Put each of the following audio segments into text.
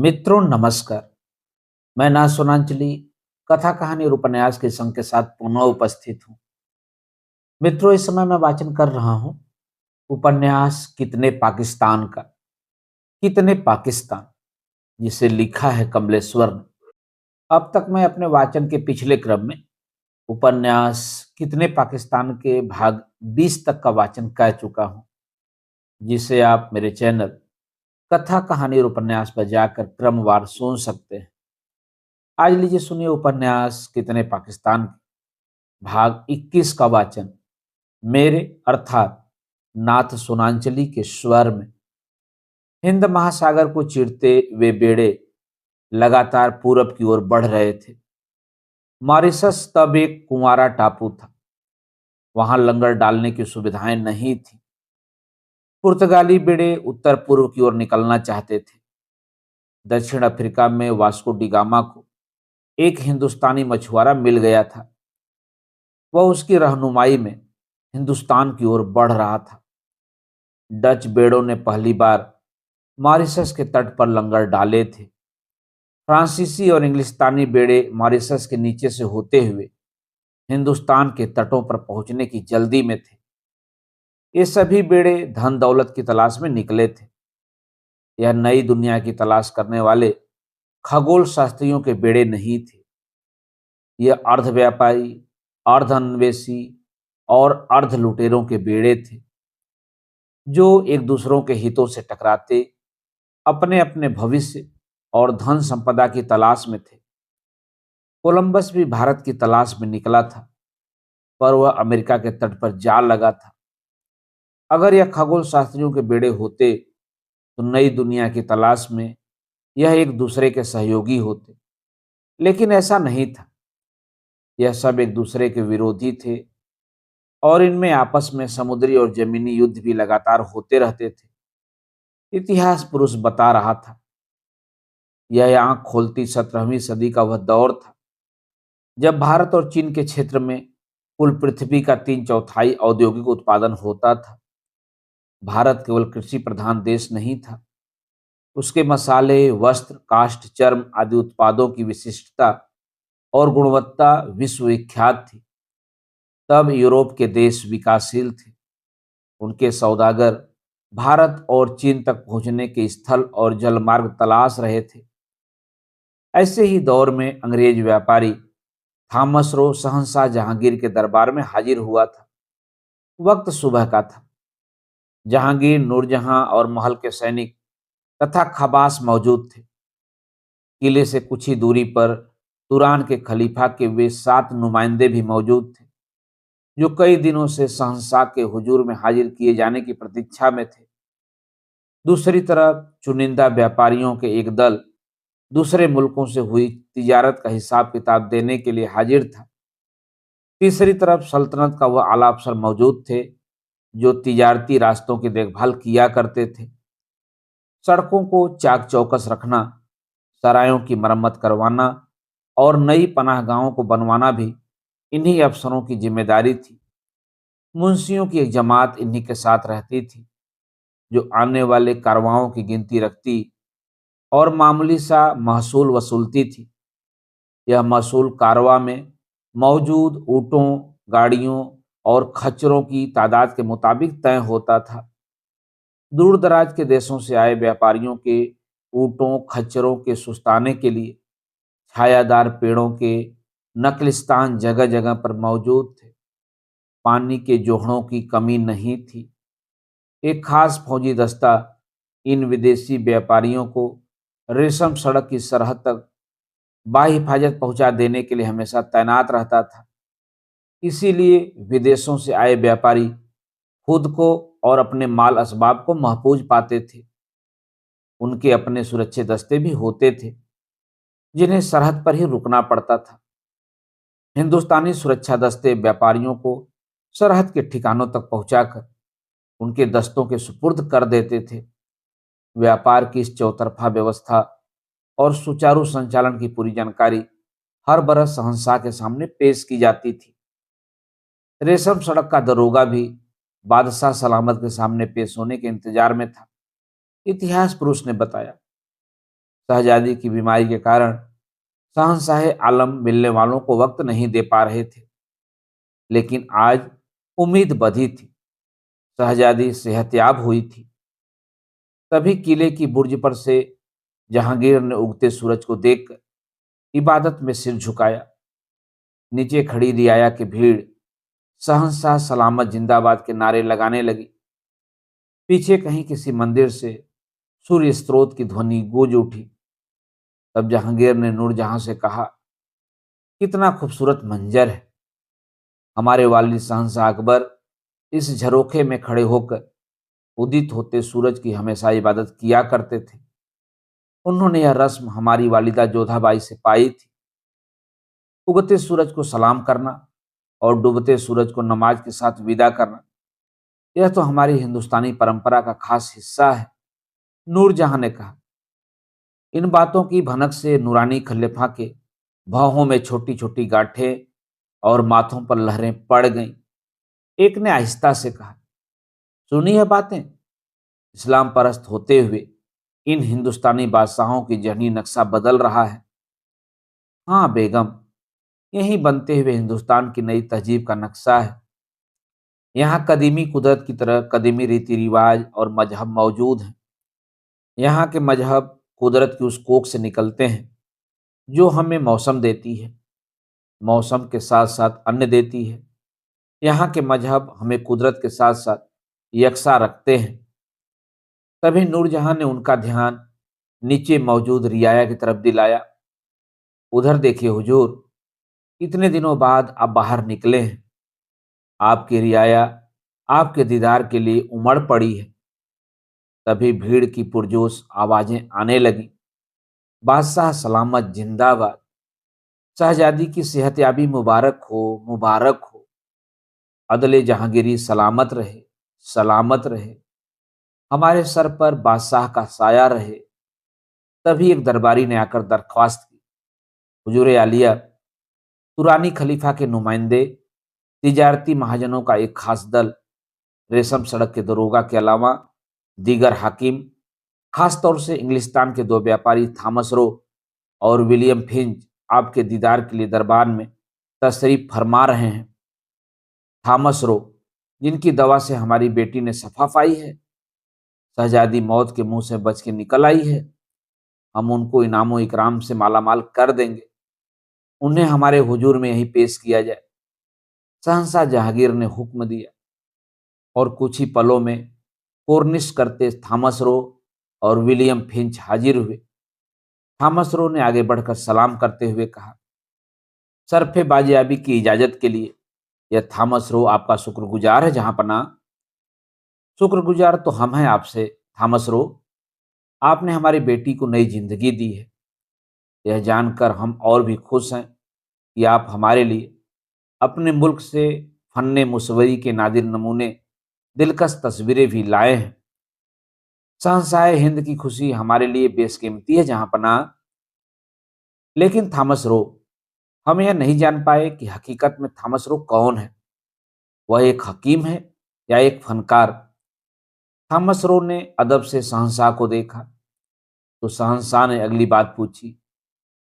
मित्रों नमस्कार। मैं ना सोनांचली कथा कहानी और उपन्यास के संग के साथ पुनः उपस्थित हूँ। मित्रों, इस समय मैं वाचन कर रहा हूँ उपन्यास कितने पाकिस्तान का। कितने पाकिस्तान, जिसे लिखा है कमलेश्वर ने। अब तक मैं अपने वाचन के पिछले क्रम में उपन्यास कितने पाकिस्तान के भाग 20 तक का वाचन कर चुका हूँ, जिसे आप मेरे चैनल कथा कहानी और उपन्यास पर जाकर क्रमवार सुन सकते हैं। आज लीजिए सुनिए उपन्यास कितने पाकिस्तान भाग 21 का वाचन मेरे अर्थात नाथ सोनांचली के स्वर में। हिंद महासागर को चीरते वे बेड़े लगातार पूरब की ओर बढ़ रहे थे। मॉरिशस तब एक कुंवारा टापू था। वहां लंगर डालने की सुविधाएं नहीं थी। पुर्तगाली बेड़े उत्तर पूर्व की ओर निकलना चाहते थे। दक्षिण अफ्रीका में वास्को डी गामा को एक हिंदुस्तानी मछुआरा मिल गया था। वह उसकी रहनुमाई में हिंदुस्तान की ओर बढ़ रहा था। डच बेड़ों ने पहली बार मॉरिशस के तट पर लंगर डाले थे। फ्रांसीसी और इंग्लिस्तानी बेड़े मॉरिशस के नीचे से होते हुए हिंदुस्तान के तटों पर पहुंचने की जल्दी में थे। ये सभी बेड़े धन दौलत की तलाश में निकले थे। यह नई दुनिया की तलाश करने वाले खगोल शास्त्रियों के बेड़े नहीं थे। यह अर्ध व्यापारी, अर्ध अन्वेषी और अर्ध लुटेरों के बेड़े थे, जो एक दूसरों के हितों से टकराते अपने अपने भविष्य और धन संपदा की तलाश में थे। कोलंबस भी भारत की तलाश में निकला था, पर वह अमेरिका के तट पर जा लगा था। अगर यह खगोल शास्त्रियों के बेड़े होते तो नई दुनिया की तलाश में यह एक दूसरे के सहयोगी होते, लेकिन ऐसा नहीं था। यह सब एक दूसरे के विरोधी थे और इनमें आपस में समुद्री और जमीनी युद्ध भी लगातार होते रहते थे। इतिहास पुरुष बता रहा था। यह आंख खोलती 17वीं सदी का वह दौर था जब भारत और चीन के क्षेत्र में कुल पृथ्वी का 3/4 औद्योगिक उत्पादन होता था। भारत केवल कृषि प्रधान देश नहीं था। उसके मसाले, वस्त्र, काष्ठ, चर्म आदि उत्पादों की विशिष्टता और गुणवत्ता विश्वविख्यात थी। तब यूरोप के देश विकासशील थे। उनके सौदागर भारत और चीन तक पहुंचने के स्थल और जलमार्ग तलाश रहे थे। ऐसे ही दौर में अंग्रेज व्यापारी थॉमस रो शहंशाह जहांगीर के दरबार में हाजिर हुआ था। वक्त सुबह का था। जहांगीर, नूरजहां और महल के सैनिक तथा खबास मौजूद थे। किले से कुछ ही दूरी पर तुरान के खलीफा के वे 7 नुमाइंदे भी मौजूद थे, जो कई दिनों से शहंशाह के हुजूर में हाजिर किए जाने की प्रतीक्षा में थे। दूसरी तरफ चुनिंदा व्यापारियों के एक दल दूसरे मुल्कों से हुई तिजारत का हिसाब किताब देने के लिए हाजिर था। तीसरी तरफ सल्तनत का वह आला अफसर मौजूद थे, जो तिजारती रास्तों की देखभाल किया करते थे। सड़कों को चाक चौकस रखना, सरायों की मरम्मत करवाना और नई पनाहगाहों को बनवाना भी इन्हीं अफसरों की जिम्मेदारी थी। मुंशियों की एक जमात इन्हीं के साथ रहती थी, जो आने वाले कारवाओं की गिनती रखती और मामूली सा महसूल वसूलती थी। यह महसूल कारवा में मौजूद ऊँटों, गाड़ियों और खच्चरों की तादाद के मुताबिक तय होता था। दूर दराज के देशों से आए व्यापारियों के ऊँटों, खच्चरों के सुस्ताने के लिए छायादार पेड़ों के नकलिस्तान जगह जगह पर मौजूद थे। पानी के जोहड़ों की कमी नहीं थी। एक खास फौजी दस्ता इन विदेशी व्यापारियों को रेशम सड़क की सरहद तक बाहिफाजत पहुंचा देने के लिए हमेशा तैनात रहता था। इसीलिए विदेशों से आए व्यापारी खुद को और अपने माल असबाब को महफूज पाते थे। उनके अपने सुरक्षित दस्ते भी होते थे, जिन्हें सरहद पर ही रुकना पड़ता था। हिंदुस्तानी सुरक्षा दस्ते व्यापारियों को सरहद के ठिकानों तक पहुंचाकर उनके दस्तों के सुपुर्द कर देते थे। व्यापार की इस चौतरफा व्यवस्था और सुचारू संचालन की पूरी जानकारी हर बरस शहंशाह के सामने पेश की जाती थी। रेशम सड़क का दरोगा भी बादशाह सलामत के सामने पेश होने के इंतजार में था। इतिहास पुरुष ने बताया, शहजादी की बीमारी के कारण शहंशाह आलम मिलने वालों को वक्त नहीं दे पा रहे थे, लेकिन आज उम्मीद बधी थी। शहजादी सेहतयाब हुई थी। तभी किले की बुर्ज पर से जहांगीर ने उगते सूरज को देखकर इबादत में सिर झुकाया। नीचे खड़ी रियाया की भीड़ शहंशाह सलामत जिंदाबाद के नारे लगाने लगी। पीछे कहीं किसी मंदिर से सूर्य स्रोत की ध्वनि गूंज उठी। तब जहांगीर ने नूरजहां से कहा, कितना खूबसूरत मंजर है। हमारे वालिद शहंशाह अकबर इस झरोखे में खड़े होकर उदित होते सूरज की हमेशा इबादत किया करते थे। उन्होंने यह रस्म हमारी वालिदा जोधाबाई से पाई थी। उगते सूरज को सलाम करना और डूबते सूरज को नमाज के साथ विदा करना, यह तो हमारी हिंदुस्तानी परंपरा का खास हिस्सा है। नूरजहां ने कहा। इन बातों की भनक से नूरानी खलीफा के भौहों में छोटी छोटी गांठें और माथों पर लहरें पड़ गईं। एक ने आहिस्ता से कहा, सुनी है बातें। इस्लाम परस्त होते हुए इन हिंदुस्तानी बादशाहों की जहनी नक्शा बदल रहा है। हाँ बेगम, यही बनते हुए हिंदुस्तान की नई तहजीब का नक्शा है। यहाँ कदीमी कुदरत की तरह कदीमी रीति रिवाज और मजहब मौजूद हैं। यहाँ के मजहब कुदरत की उस कोख से निकलते हैं जो हमें मौसम देती है, मौसम के साथ साथ अन्न देती है। यहाँ के मजहब हमें कुदरत के साथ साथ यकसा रखते हैं। तभी नूरजहां ने उनका ध्यान नीचे मौजूद रियाया की तरफ दिलाया। उधर देखिए हुजूर, इतने दिनों बाद आप बाहर निकले हैं। आपकी रियाया आपके दीदार के लिए उमड़ पड़ी है। तभी भीड़ की पुरजोश आवाजें आने लगीं। बादशाह सलामत जिंदाबाद। शहजादी की सेहतयाबी मुबारक हो, मुबारक हो। अदले जहांगीरी सलामत रहे, सलामत रहे। हमारे सर पर बादशाह का साया रहे। तभी एक दरबारी ने आकर दरख्वास्त की, हुजूर आलिया, तुरानी खलीफा के नुमाइंदे, तिजारती महाजनों का एक खास दल, रेशम सड़क के दरोगा के अलावा दीगर हाकिम, खासतौर से इंग्लिस्तान के दो व्यापारी थॉमस रो और विलियम फिंच आपके दीदार के लिए दरबार में तशरीफ फरमा रहे हैं। थॉमस रो, जिनकी दवा से हमारी बेटी ने शफा पाई है, शहजादी मौत के मुंह से बच के निकल आई है। हम उनको इनामो इकराम से मालामाल कर देंगे। उन्हें हमारे हुजूर में यही पेश किया जाए। शहंशाह जहांगीर ने हुक्म दिया और कुछ ही पलों में कोर्निश करते थॉमस रो और विलियम फिंच हाजिर हुए। थॉमस रो ने आगे बढ़कर सलाम करते हुए कहा, सरफे बाजियाबी की इजाजत के लिए यह थॉमस रो आपका शुक्रगुजार है जहां पना। शुक्रगुजार तो हम हैं आपसे थॉमस रो। आपने हमारी बेटी को नई जिंदगी दी है। यह जानकर हम और भी खुश हैं कि आप हमारे लिए अपने मुल्क से फन्ने मुसव्वरी के नादिर नमूने, दिलकश तस्वीरें भी लाए हैं। शहंशाह हिंद की खुशी हमारे लिए बेशकीमती है जहां पना। लेकिन थॉमस रो, हम यह नहीं जान पाए कि हकीकत में थॉमस रो कौन है। वह एक हकीम है या एक फनकार। थॉमस रो ने अदब से शहंशाह को देखा तो शहंशाह ने अगली बात पूछी,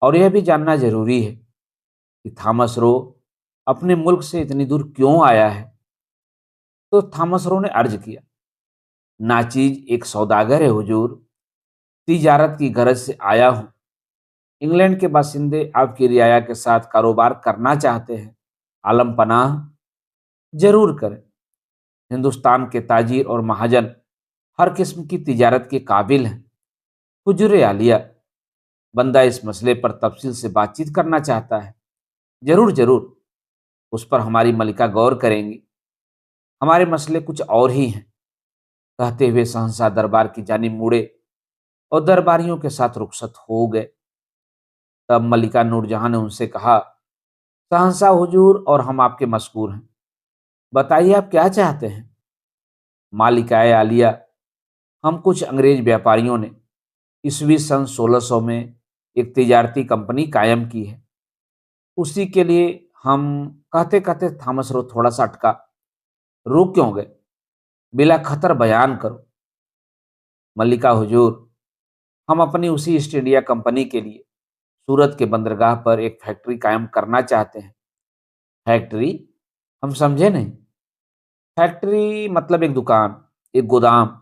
और यह भी जानना जरूरी है कि थॉमस रो अपने मुल्क से इतनी दूर क्यों आया है। तो थॉमस रो ने अर्ज किया, नाचीज एक सौदागर है हुजूर। तिजारत की गरज से आया हूं। इंग्लैंड के बासिंदे आपकी रियाया के साथ कारोबार करना चाहते हैं। आलम पनाह जरूर करें। हिंदुस्तान के ताजिर और महाजन हर किस्म की तिजारत के काबिल हैं। हुजूर आलिया, बंदा इस मसले पर तफसील से बातचीत करना चाहता है। जरूर जरूर, उस पर हमारी मलिका गौर करेंगी। हमारे मसले कुछ और ही हैं। कहते हुए शहंशाह दरबार की जानिब मुड़े और दरबारियों के साथ रुखसत हो गए। तब मलिका नूरजहां ने उनसे कहा, शहंशाह हुजूर और हम आपके मशकूर हैं। बताइए आप क्या चाहते हैं। मालिकाए आलिया, हम कुछ अंग्रेज व्यापारियों ने ईस्वी सन 1600 में एक तिजारती कंपनी कायम की है। उसी के लिए हम कहते कहते थॉमस रो थोड़ा सा अटका। रुक क्यों गए? बिला खतर बयान करो। मल्लिका हुजूर, हम अपनी उसी ईस्ट इंडिया कंपनी के लिए सूरत के बंदरगाह पर एक फैक्ट्री कायम करना चाहते हैं। फैक्ट्री? हम समझे नहीं। फैक्ट्री मतलब एक दुकान, एक गोदाम,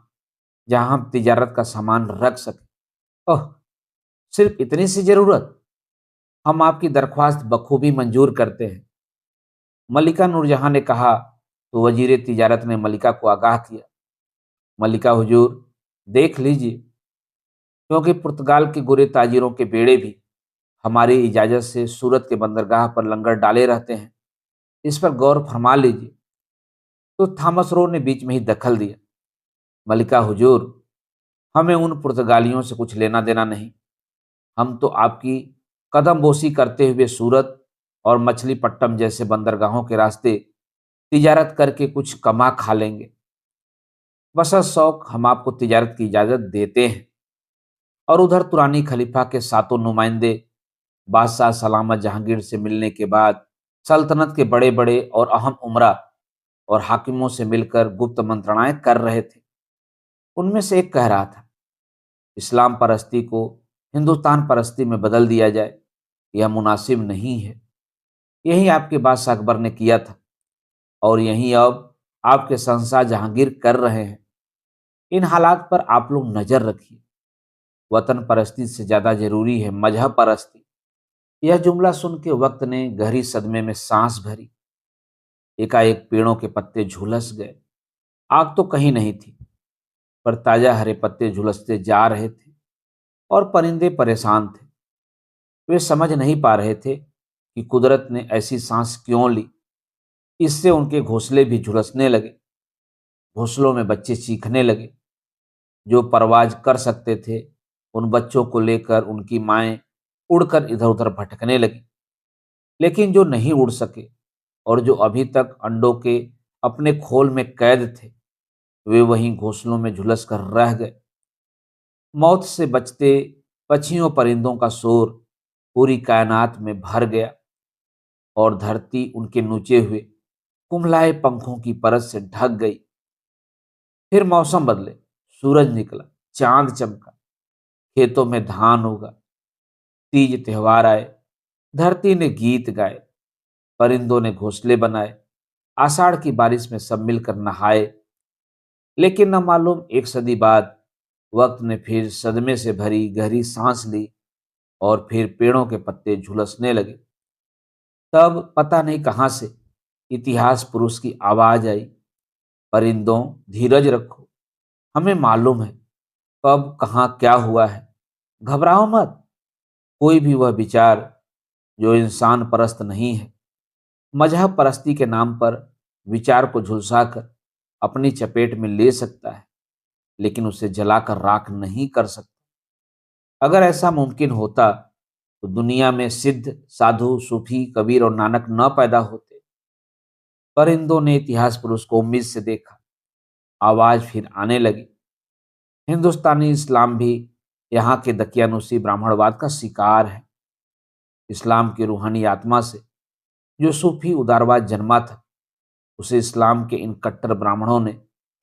जहां हम तिजारत का सामान रख सकें। ओह, सिर्फ इतनी सी जरूरत? हम आपकी दरख्वास्त बखूबी मंजूर करते हैं। मलिका नूरजहां ने कहा तो वजीर तिजारत ने मलिका को आगाह किया। मलिका हुजूर, देख लीजिए, क्योंकि पुर्तगाल के गोरे ताजिरों के बेड़े भी हमारी इजाजत से सूरत के बंदरगाह पर लंगर डाले रहते हैं। इस पर गौर फरमा लीजिए। तो थॉमस रो ने बीच में ही दखल दिया। मलिका हुजूर, हमें उन पुर्तगालियों से कुछ लेना देना नहीं। हम तो आपकी कदम बोसी करते हुए सूरत और मछलीपट्टनम जैसे बंदरगाहों के रास्ते तिजारत करके कुछ कमा खा लेंगे। बस शौक हम आपको तिजारत की इजाजत देते हैं। और उधर तुरानी खलीफा के सातों नुमाइंदे बादशाह सलामत जहांगीर से मिलने के बाद सल्तनत के बड़े बड़े और अहम उमरा और हाकिमों से मिलकर गुप्त मंत्रणाएं कर रहे थे। उनमें से एक कह रहा था, इस्लाम परस्ती को हिंदुस्तान परस्ती में बदल दिया जाए, यह मुनासिब नहीं है। यही आपके बादशाह अकबर ने किया था और यही अब आपके शहंशाह जहांगीर कर रहे हैं। इन हालात पर आप लोग नजर रखिए। वतन परस्ती से ज्यादा जरूरी है मजहब परस्ती। यह जुमला सुन के वक्त ने गहरी सदमे में सांस भरी। एकाएक पेड़ों के पत्ते झुलस गए। आग तो कहीं नहीं थी, पर ताजा हरे पत्ते झुलसते जा रहे थे और परिंदे परेशान थे। वे समझ नहीं पा रहे थे कि कुदरत ने ऐसी सांस क्यों ली। इससे उनके घोंसले भी झुलसने लगे। घोंसलों में बच्चे चीखने लगे। जो परवाज कर सकते थे, उन बच्चों को लेकर उनकी माएं उड़कर इधर उधर भटकने लगी। लेकिन जो नहीं उड़ सके और जो अभी तक अंडों के अपने खोल में कैद थे, वे वहीं घोंसलों में झुलस कर रह गए। मौत से बचते पक्षियों परिंदों का शोर पूरी कायनात में भर गया और धरती उनके नुचे हुए कुम्हलाए पंखों की परत से ढक गई। फिर मौसम बदले, सूरज निकला, चांद चमका, खेतों में धान उगा, तीज त्योहार आए, धरती ने गीत गाए, परिंदों ने घोंसले बनाए, आषाढ़ की बारिश में सब मिलकर नहाए। लेकिन न मालूम एक सदी बाद वक्त ने फिर सदमे से भरी गहरी सांस ली और फिर पेड़ों के पत्ते झुलसने लगे। तब पता नहीं कहां से इतिहास पुरुष की आवाज आई, परिंदों, धीरज रखो। हमें मालूम है कब कहाँ क्या हुआ है। घबराओ मत। कोई भी वह विचार जो इंसान परस्त नहीं है, मजहब परस्ती के नाम पर विचार को झुलसाकर अपनी चपेट में ले सकता है, लेकिन उसे जलाकर राख नहीं कर सकता। अगर ऐसा मुमकिन होता तो दुनिया में सिद्ध, साधु, सूफी, कबीर और नानक न पैदा होते। परिंदों ने इतिहास पुरुष को उम्मीद से देखा। आवाज फिर आने लगी। हिंदुस्तानी इस्लाम भी यहाँ के दकियानुसी ब्राह्मणवाद का शिकार है। इस्लाम की रूहानी आत्मा से जो सूफी उदारवाद जन्मा था, उसे इस्लाम के इन कट्टर ब्राह्मणों ने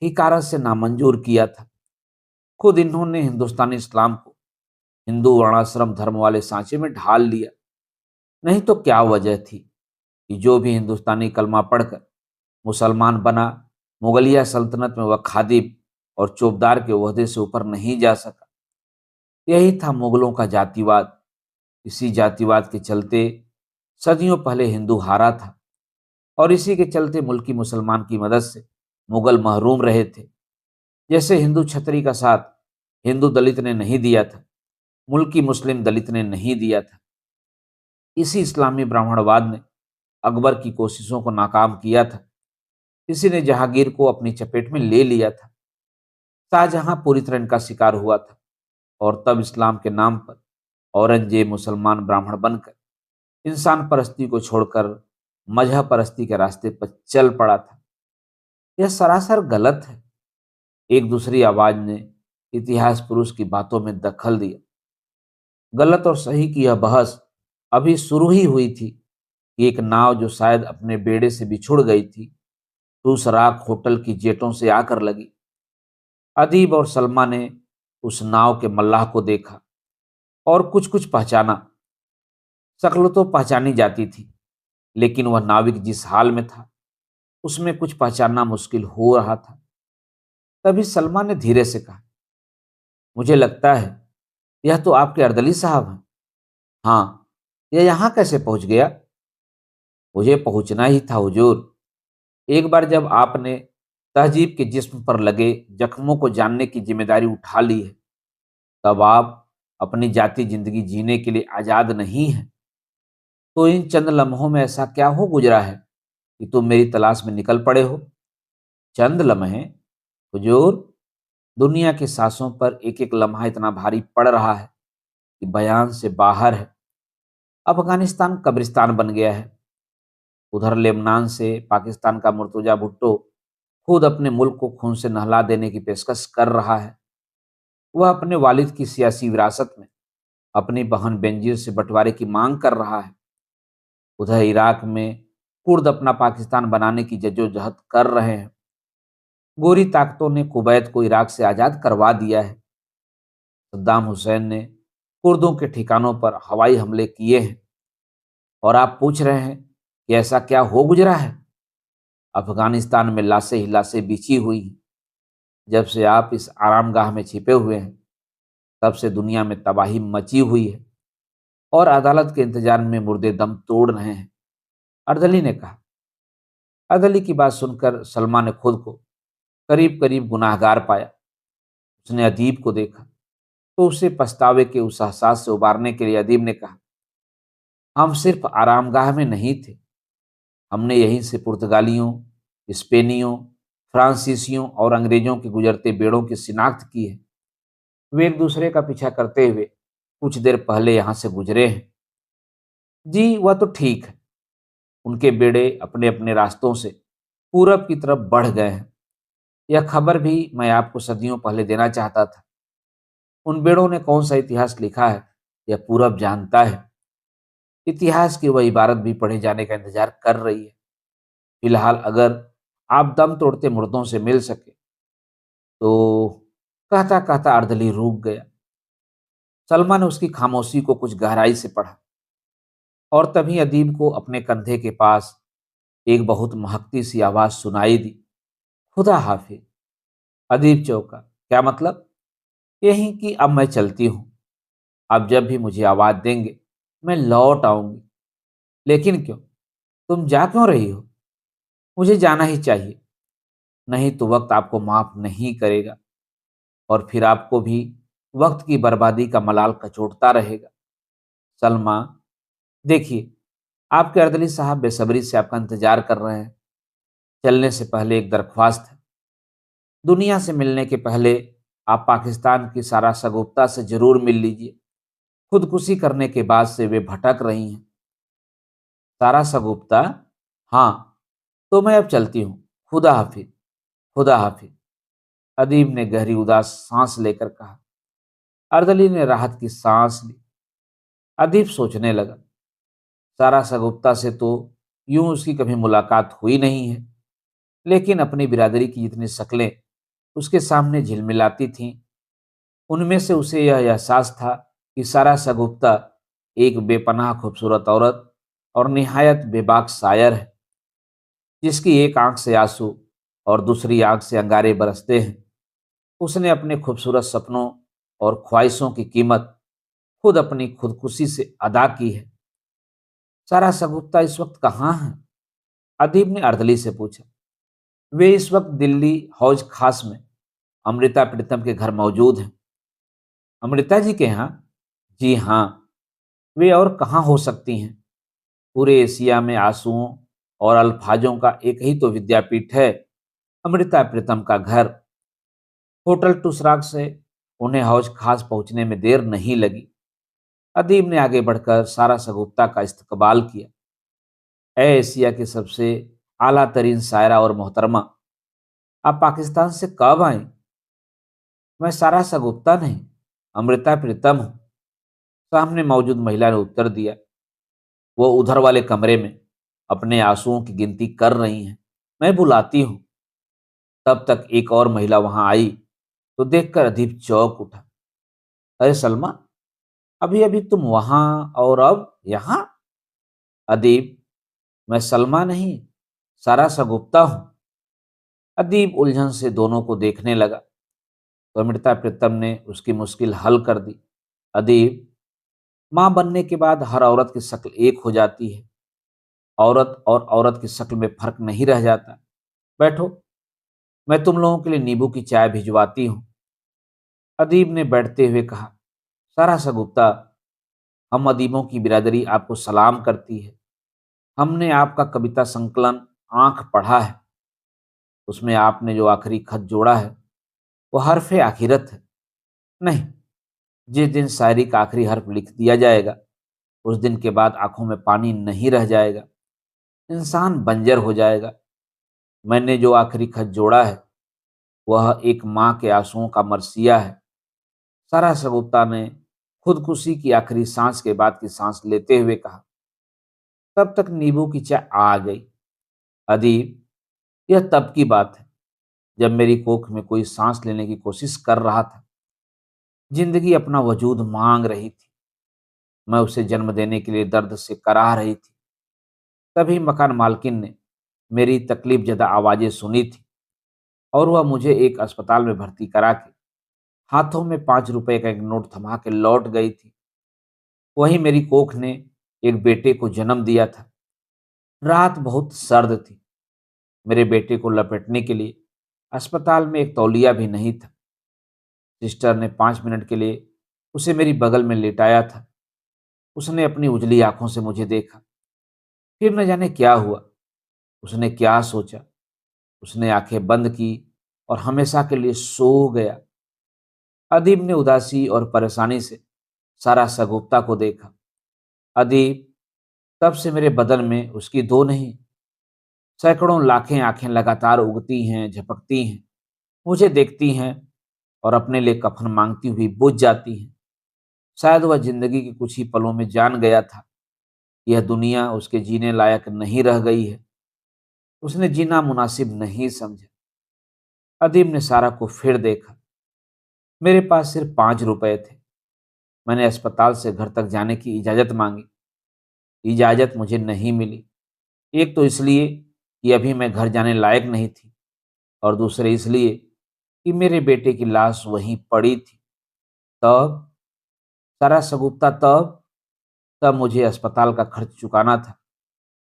हिकारत से नामंजूर किया था। खुद इन्होंने हिंदुस्तानी इस्लाम को हिंदू वर्णाश्रम धर्म वाले सांचे में ढाल लिया। नहीं तो क्या वजह थी कि जो भी हिंदुस्तानी कलमा पढ़कर मुसलमान बना, मुगलिया सल्तनत में वह खादिम और चौबदार के ओहदे से ऊपर नहीं जा सका। यही था मुगलों का जातिवाद। इसी जातिवाद के चलते सदियों पहले हिंदू हारा था और इसी के चलते मुल्की मुसलमान की मदद से मुगल महरूम रहे थे। जैसे हिंदू छतरी का साथ हिंदू दलित ने नहीं दिया था, मुल्की मुस्लिम दलित ने नहीं दिया था। इसी इस्लामी ब्राह्मणवाद ने अकबर की कोशिशों को नाकाम किया था। इसी ने जहांगीर को अपनी चपेट में ले लिया था। शाहजहां पूरी तरह इनका शिकार हुआ था और तब इस्लाम के नाम पर औरंगजेब मुसलमान ब्राह्मण बनकर इंसान परस्ती को छोड़कर मजहब परस्ती के रास्ते पर चल पड़ा था। यह सरासर गलत है। एक दूसरी आवाज ने इतिहास पुरुष की बातों में दखल दिया। गलत और सही की यह बहस अभी शुरू ही हुई थी कि एक नाव जो शायद अपने बेड़े से बिछुड़ गई थी, दूसराक होटल की जेटों से आकर लगी। अदीब और सलमा ने उस नाव के मल्लाह को देखा और कुछ कुछ पहचाना। शक्ल तो पहचानी जाती थी, लेकिन वह नाविक जिस हाल में था उसमें कुछ पहचानना मुश्किल हो रहा था। तभी सलमा ने धीरे से कहा, मुझे लगता है यह तो आपके अर्दली साहब हैं। हाँ, यह यहाँ कैसे पहुंच गया? मुझे पहुंचना ही था हुजूर। एक बार जब आपने तहजीब के जिस्म पर लगे जख्मों को जानने की जिम्मेदारी उठा ली है, तब आप अपनी जाति जिंदगी जीने के लिए आजाद नहीं हैं। तो इन चंद लम्हों में ऐसा क्या हो गुजरा है कि तुम मेरी तलाश में निकल पड़े हो? चंद लम्हे हुजूर, दुनिया के सांसों पर एक एक लम्हा इतना भारी पड़ रहा है कि बयान से बाहर है। अफगानिस्तान कब्रिस्तान बन गया है। उधर लेबनान से पाकिस्तान का मुर्तजा भुट्टो खुद अपने मुल्क को खून से नहला देने की पेशकश कर रहा है। वह अपने वालिद की सियासी विरासत में अपनी बहन बेनजीर से बंटवारे की मांग कर रहा है। उधर इराक में कुर्द अपना पाकिस्तान बनाने की जद्दोजहद कर रहे हैं। गोरी ताकतों ने कुवैत को इराक से आज़ाद करवा दिया है। सद्दाम हुसैन ने कुर्दों के ठिकानों पर हवाई हमले किए हैं। और आप पूछ रहे हैं कि ऐसा क्या हो गुजरा है? अफगानिस्तान में लाशें ही लाशें बिछी हुई हैं। जब से आप इस आरामगाह में छिपे हुए हैं, तब से दुनिया में तबाही मची हुई है और अदालत के इंतजार में मुर्दे दम तोड़ रहे हैं, अर्दली ने कहा। अर्दली की बात सुनकर सलमा ने खुद को करीब करीब गुनाहगार पाया। उसने अदीब को देखा तो उसे पछतावे के उस एहसास से उबारने के लिए अदीब ने कहा, हम सिर्फ आरामगाह में नहीं थे, हमने यहीं से पुर्तगालियों, स्पेनियों, फ्रांसीसियों और अंग्रेजों के गुजरते बेड़ों की शिनाख्त की है। वे एक दूसरे का पीछा करते हुए कुछ देर पहले यहाँ से गुजरे हैं। जी, वह तो ठीक है। उनके बेड़े अपने अपने रास्तों से पूरब की तरफ बढ़ गए हैं। यह खबर भी मैं आपको सदियों पहले देना चाहता था। उन बेड़ों ने कौन सा इतिहास लिखा है, यह पूरब जानता है। इतिहास की वह इबारत भी पढ़े जाने का इंतजार कर रही है। फिलहाल अगर आप दम तोड़ते मुर्दों से मिल सके तो। कहता कहता अर्दली रुक गया। सलमा ने उसकी खामोशी को कुछ गहराई से पढ़ा और तभी अदीब को अपने कंधे के पास एक बहुत महकती सी आवाज सुनाई दी, खुदा हाफिज। अदीब चौंका। क्या मतलब? यही कि अब मैं चलती हूँ। आप जब भी मुझे आवाज देंगे मैं लौट आऊंगी। लेकिन क्यों? तुम जा क्यों रही हो? मुझे जाना ही चाहिए, नहीं तो वक्त आपको माफ नहीं करेगा और फिर आपको भी वक्त की बर्बादी का मलाल कचोटता रहेगा। सलमा, देखिए, आपके अर्दली साहब बेसब्री से आपका इंतजार कर रहे हैं। चलने से पहले एक दरख्वास्त है। दुनिया से मिलने के पहले आप पाकिस्तान की सारा सगुप्ता से जरूर मिल लीजिए। खुदकुशी करने के बाद से वे भटक रही हैं। सारा सगुप्ता? हाँ। तो मैं अब चलती हूँ। खुदा हाफिज। खुदा हाफिज। अदीब ने गहरी उदास सांस लेकर कहा। अर्दली ने राहत की सांस ली। अदीब सोचने लगा, सारा सगुप्ता से तो यूं उसकी कभी मुलाकात हुई नहीं है, लेकिन अपनी बिरादरी की जितनी शक्लें उसके सामने झिलमिलाती थीं, उनमें से उसे यह एहसास था कि सारा सगुप्ता एक बेपनाह खूबसूरत औरत और निहायत बेबाक शायर है, जिसकी एक आंख से आंसू और दूसरी आंख से अंगारे बरसते हैं। उसने अपने खूबसूरत सपनों और ख्वाहिशों की कीमत खुद अपनी खुदकुशी से अदा की है। सारा सगुप्ता इस वक्त कहाँ है? अदीब ने अर्दली से पूछा। वे इस वक्त दिल्ली हौज खास में अमृता प्रीतम के घर मौजूद हैं। अमृता जी के यहाँ? जी हाँ। वे और कहाँ हो सकती हैं? पूरे एशिया में आंसुओं और अल्फाजों का एक ही तो विद्यापीठ है, अमृता प्रीतम का घर। होटल टुसराग से उन्हें हौज खास पहुंचने में देर नहीं लगी। अदीब ने आगे बढ़कर सारा सगुप्ता का इस्तकबाल किया। ए एशिया की सबसे आला तरीन शायरा और मोहतरमा, आप पाकिस्तान से कब आए? मैं सारा सगुप्ता नहीं, अमृता प्रीतम हूँ, सामने मौजूद महिला ने उत्तर दिया। वो उधर वाले कमरे में अपने आंसुओं की गिनती कर रही हैं, मैं बुलाती हूँ। तब तक एक और महिला वहां आई तो देखकर अदीब चौंक उठा। अरे सलमा, अभी अभी तुम वहां और अब यहाँ? अदीब, मैं सलमा नहीं, सारा सगुप्ता हूं। अदीब उलझन से दोनों को देखने लगा तो अमृता प्रीतम ने उसकी मुश्किल हल कर दी। अदीब, मां बनने के बाद हर औरत की शक्ल एक हो जाती है। औरत और औरत की शक्ल में फर्क नहीं रह जाता। बैठो, मैं तुम लोगों के लिए नींबू की चाय भिजवाती हूँ। अदीब ने बैठते हुए कहा, सारा सगुप्ता, हम अदीबों की बिरादरी आपको सलाम करती है। हमने आपका कविता संकलन आंख पढ़ा है। उसमें आपने जो आखिरी खत जोड़ा है वो हर्फ आखिरत है। नहीं, जिस दिन शायरी का आखिरी हर्फ लिख दिया जाएगा उस दिन के बाद आंखों में पानी नहीं रह जाएगा, इंसान बंजर हो जाएगा। मैंने जो आखिरी खत जोड़ा है वह एक माँ के आंसुओं का मरसिया है। सारा सगुप्ता ने खुदकुशी की आखिरी सांस के बाद की सांस लेते हुए कहा। तब तक नींबू की चाय आ गई। अदीब, यह तब की बात है जब मेरी कोख में कोई सांस लेने की कोशिश कर रहा था। जिंदगी अपना वजूद मांग रही थी। मैं उसे जन्म देने के लिए दर्द से कराह रही थी। तभी मकान मालकिन ने मेरी तकलीफ जदा आवाजें सुनी थी और वह मुझे एक अस्पताल में भर्ती करा के हाथों में 5 रुपए का एक नोट थमा के लौट गई थी। वहीं मेरी कोख ने एक बेटे को जन्म दिया था। रात बहुत सर्द थी। मेरे बेटे को लपेटने के लिए अस्पताल में एक तौलिया भी नहीं था। सिस्टर ने 5 मिनट के लिए उसे मेरी बगल में लेटाया था। उसने अपनी उजली आंखों से मुझे देखा। फिर न जाने क्या हुआ, उसने क्या सोचा, उसने आंखें बंद की और हमेशा के लिए सो गया। अदीब ने उदासी और परेशानी से सारा सगुप्ता को देखा। अदीब, तब से मेरे बदन में उसकी दो नहीं, सैकड़ों लाखें आंखें लगातार उगती हैं, झपकती हैं, मुझे देखती हैं और अपने लिए कफन मांगती हुई बुझ जाती हैं। शायद वह जिंदगी के कुछ ही पलों में जान गया था यह दुनिया उसके जीने लायक नहीं रह गई है। उसने जीना मुनासिब नहीं समझा। अदीब ने सारा को फिर देखा। मेरे पास सिर्फ 5 रुपए थे। मैंने अस्पताल से घर तक जाने की इजाजत मांगी। इजाजत मुझे नहीं मिली। एक तो इसलिए कि अभी मैं घर जाने लायक नहीं थी और दूसरे इसलिए कि मेरे बेटे की लाश वहीं पड़ी थी। तब सारा सगुप्ता, तब तब मुझे अस्पताल का खर्च चुकाना था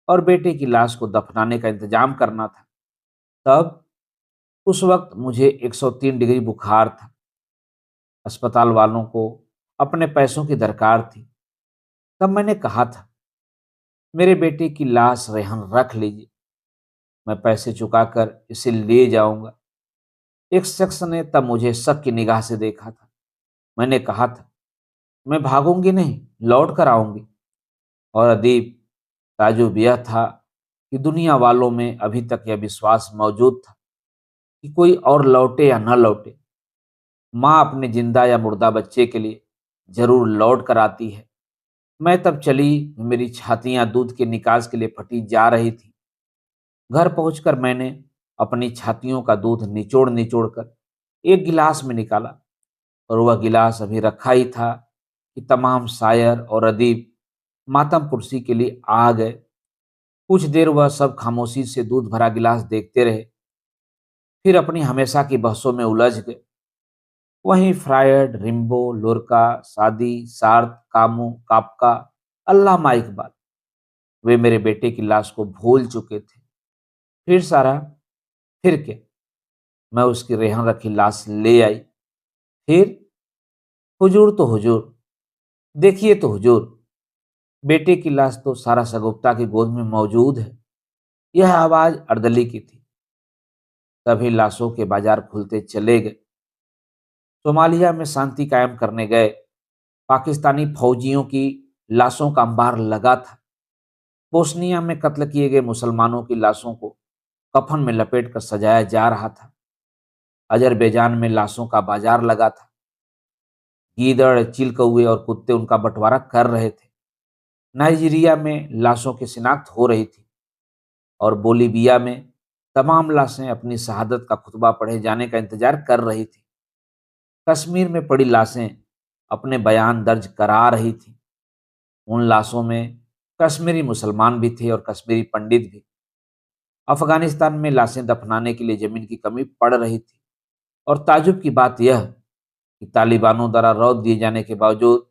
और बेटे की लाश को दफनाने का इंतजाम करना था। तब उस वक्त मुझे 103 डिग्री बुखार था। अस्पताल वालों को अपने पैसों की दरकार थी। तब मैंने कहा था, मेरे बेटे की लाश रेहन रख लीजिए, मैं पैसे चुकाकर इसे ले जाऊंगा। एक शख्स ने तब मुझे शक की निगाह से देखा था। मैंने कहा था, मैं भागूंगी नहीं, लौट कर आऊंगी। और अदीब, ताजुब यह था कि दुनिया वालों में अभी तक यह विश्वास मौजूद था कि कोई और लौटे या न लौटे, माँ अपने जिंदा या मुर्दा बच्चे के लिए जरूर लौट कर आती है। मैं तब चली, मेरी छातियां दूध के निकास के लिए फटी जा रही थी। घर पहुंचकर मैंने अपनी छातियों का दूध निचोड़ निचोड़ कर एक गिलास में निकाला और वह गिलास अभी रखा ही था कि तमाम शायर और अदीब मातम पुरसी के लिए आ गए। कुछ देर वह सब खामोशी से दूध भरा गिलास देखते रहे, फिर अपनी हमेशा की बहसों में उलझ गए। वहीं फ्रायड, रिम्बो, लोरका, सादी, सार्थ, कामू, कापका, अल्लामा इकबाल, वे मेरे बेटे की लाश को भूल चुके थे। फिर सारा, फिर क्या, मैं उसकी रेहन रखी लाश ले आई। फिर हुजूर तो हुजूर, देखिए तो हुजूर, बेटे की लाश तो सारा सगुप्ता की गोद में मौजूद है। यह आवाज अर्दली की थी। तभी लाशों के बाजार खुलते चले गए। सोमालिया में शांति कायम करने गए पाकिस्तानी फौजियों की लाशों का अंबार लगा था। बोस्निया में कत्ल किए गए मुसलमानों की लाशों को कफन में लपेट कर सजाया जा रहा था। अजरबैजान में लाशों का बाजार लगा था। गीदड़, चील कौए और कुत्ते उनका बंटवारा कर रहे थे। नाइजीरिया में लाशों की शिनाख्त हो रही थी और बोलीविया में तमाम लाशें अपनी शहादत का खुतबा पढ़े जाने का इंतजार कर रही थी। कश्मीर में पड़ी लाशें अपने बयान दर्ज करा रही थी। उन लाशों में कश्मीरी मुसलमान भी थे और कश्मीरी पंडित भी। अफगानिस्तान में लाशें दफनाने के लिए जमीन की कमी पड़ रही थी, और ताजुब की बात यह कि तालिबानों द्वारा रौंद दिए जाने के बावजूद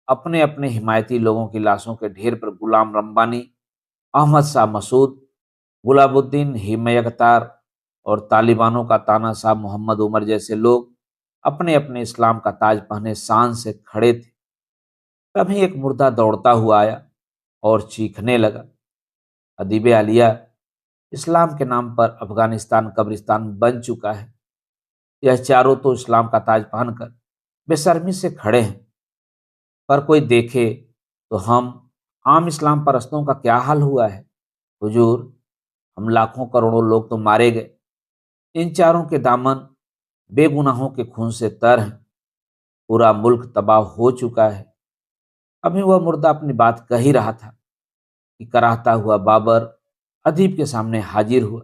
अपने अपने हिमायती लोगों की लाशों के ढेर पर गुलाम रब्बानी, अहमद शाह मसूद, गुलाबुद्दीन हिमयतकार और तालिबानों का तानाशाह मोहम्मद उमर जैसे लोग अपने अपने इस्लाम का ताज पहने शान से खड़े थे। तभी एक मुर्दा दौड़ता हुआ आया और चीखने लगा, अदीब आलिया, इस्लाम के नाम पर अफगानिस्तान कब्रिस्तान बन चुका है। यह चारों तो इस्लाम का ताज पहनकर बेशर्मी से खड़े हैं, पर कोई देखे तो हम आम इस्लाम परस्तों का क्या हाल हुआ है। हुजूर, हम लाखों करोड़ों लोग तो मारे गए, इन चारों के दामन बेगुनाहों के खून से तर हैं। पूरा मुल्क तबाह हो चुका है। अभी वह मुर्दा अपनी बात कह ही रहा था कि कराहता हुआ बाबर अदीब के सामने हाजिर हुआ।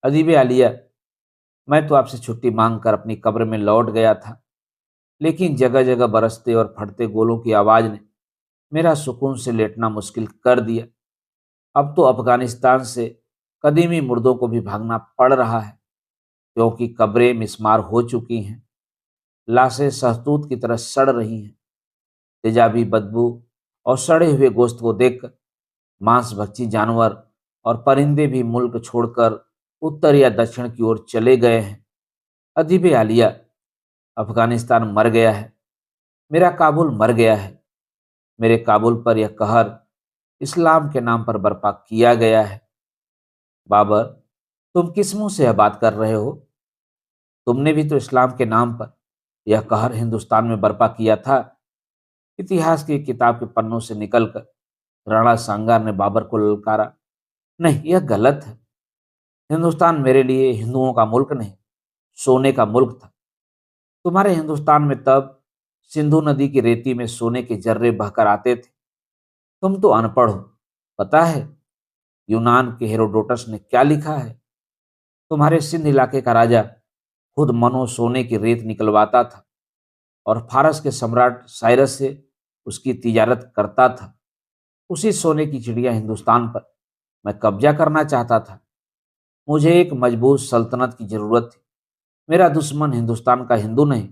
अदीब आलिया, मैं तो आपसे छुट्टी मांगकर अपनी कब्र में लौट गया था, लेकिन जगह जगह बरसते और फटते गोलों की आवाज ने मेरा सुकून से लेटना मुश्किल कर दिया। अब तो अफगानिस्तान से कदीमी मुर्दों को भी भागना पड़ रहा है, क्योंकि कब्रें मिस्मार हो चुकी हैं। लाशें शहतूत की तरह सड़ रही हैं। तेजाबी बदबू और सड़े हुए गोश्त को देखकर मांसभक्षी जानवर और परिंदे भी मुल्क छोड़कर उत्तर या दक्षिण की ओर चले गए हैं। अदीब आलिया, अफगानिस्तान मर गया है, मेरा काबुल मर गया है। मेरे काबुल पर यह कहर इस्लाम के नाम पर बर्पा किया गया है। बाबर, तुम किस मुंह से यह बात कर रहे हो? तुमने भी तो इस्लाम के नाम पर यह कहर हिंदुस्तान में बर्पा किया था। इतिहास की किताब के पन्नों से निकलकर राणा सांगार ने बाबर को ललकारा, नहीं, यह गलत है। हिंदुस्तान मेरे लिए हिंदुओं का मुल्क नहीं, सोने का मुल्क था। तुम्हारे हिंदुस्तान में तब सिंधु नदी की रेती में सोने के जर्रे बहकर आते थे। तुम तो अनपढ़ हो। पता है यूनान के हेरोडोटस ने क्या लिखा है? तुम्हारे सिंध इलाके का राजा खुद मनो सोने की रेत निकलवाता था और फारस के सम्राट साइरस से उसकी तिजारत करता था। उसी सोने की चिड़िया हिंदुस्तान पर मैं कब्जा करना चाहता था। मुझे एक मजबूत सल्तनत की जरूरत थी। मेरा दुश्मन हिंदुस्तान का हिंदू नहीं,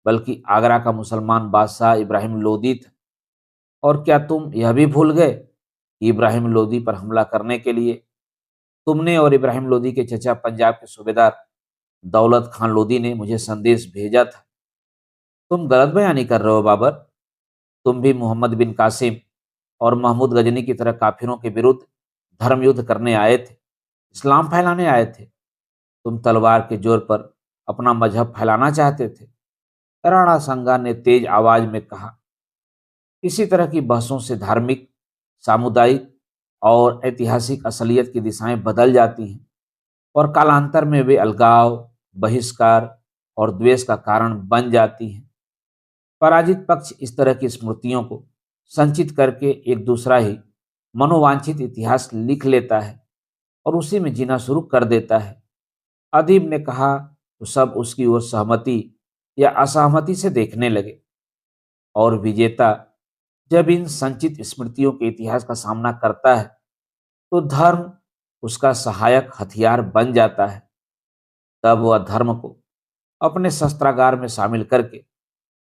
बल्कि आगरा का मुसलमान बादशाह इब्राहिम लोदी था। और क्या तुम यह भी भूल गए कि इब्राहिम लोदी पर हमला करने के लिए तुमने और इब्राहिम लोदी के चचा पंजाब के सूबेदार दौलत खान लोदी ने मुझे संदेश भेजा था? तुम गलत बयानी कर रहे हो बाबर। तुम भी मोहम्मद बिन कासिम और महमूद गजनी की तरह काफिरों के विरुद्ध धर्म युद्ध करने आए थे, इस्लाम फैलाने आए थे। तुम तलवार के जोर पर अपना मजहब फैलाना चाहते थे। राणा संगा ने तेज आवाज में कहा, इसी तरह की बहसों से धार्मिक, सामुदायिक और ऐतिहासिक असलियत की दिशाएं बदल जाती हैं, और कालांतर में वे अलगाव, बहिष्कार और द्वेष का कारण बन जाती हैं। पराजित पक्ष इस तरह की स्मृतियों को संचित करके एक दूसरा ही मनोवांछित इतिहास लिख लेता है और उसी में जीना शुरू कर देता है। अदीब ने कहा तो सब उसकी ओर सहमति या असहमति से देखने लगे, और विजेता जब इन संचित स्मृतियों के इतिहास का सामना करता है तो धर्म उसका सहायक हथियार बन जाता है। तब वह धर्म को अपने शस्त्रागार में शामिल करके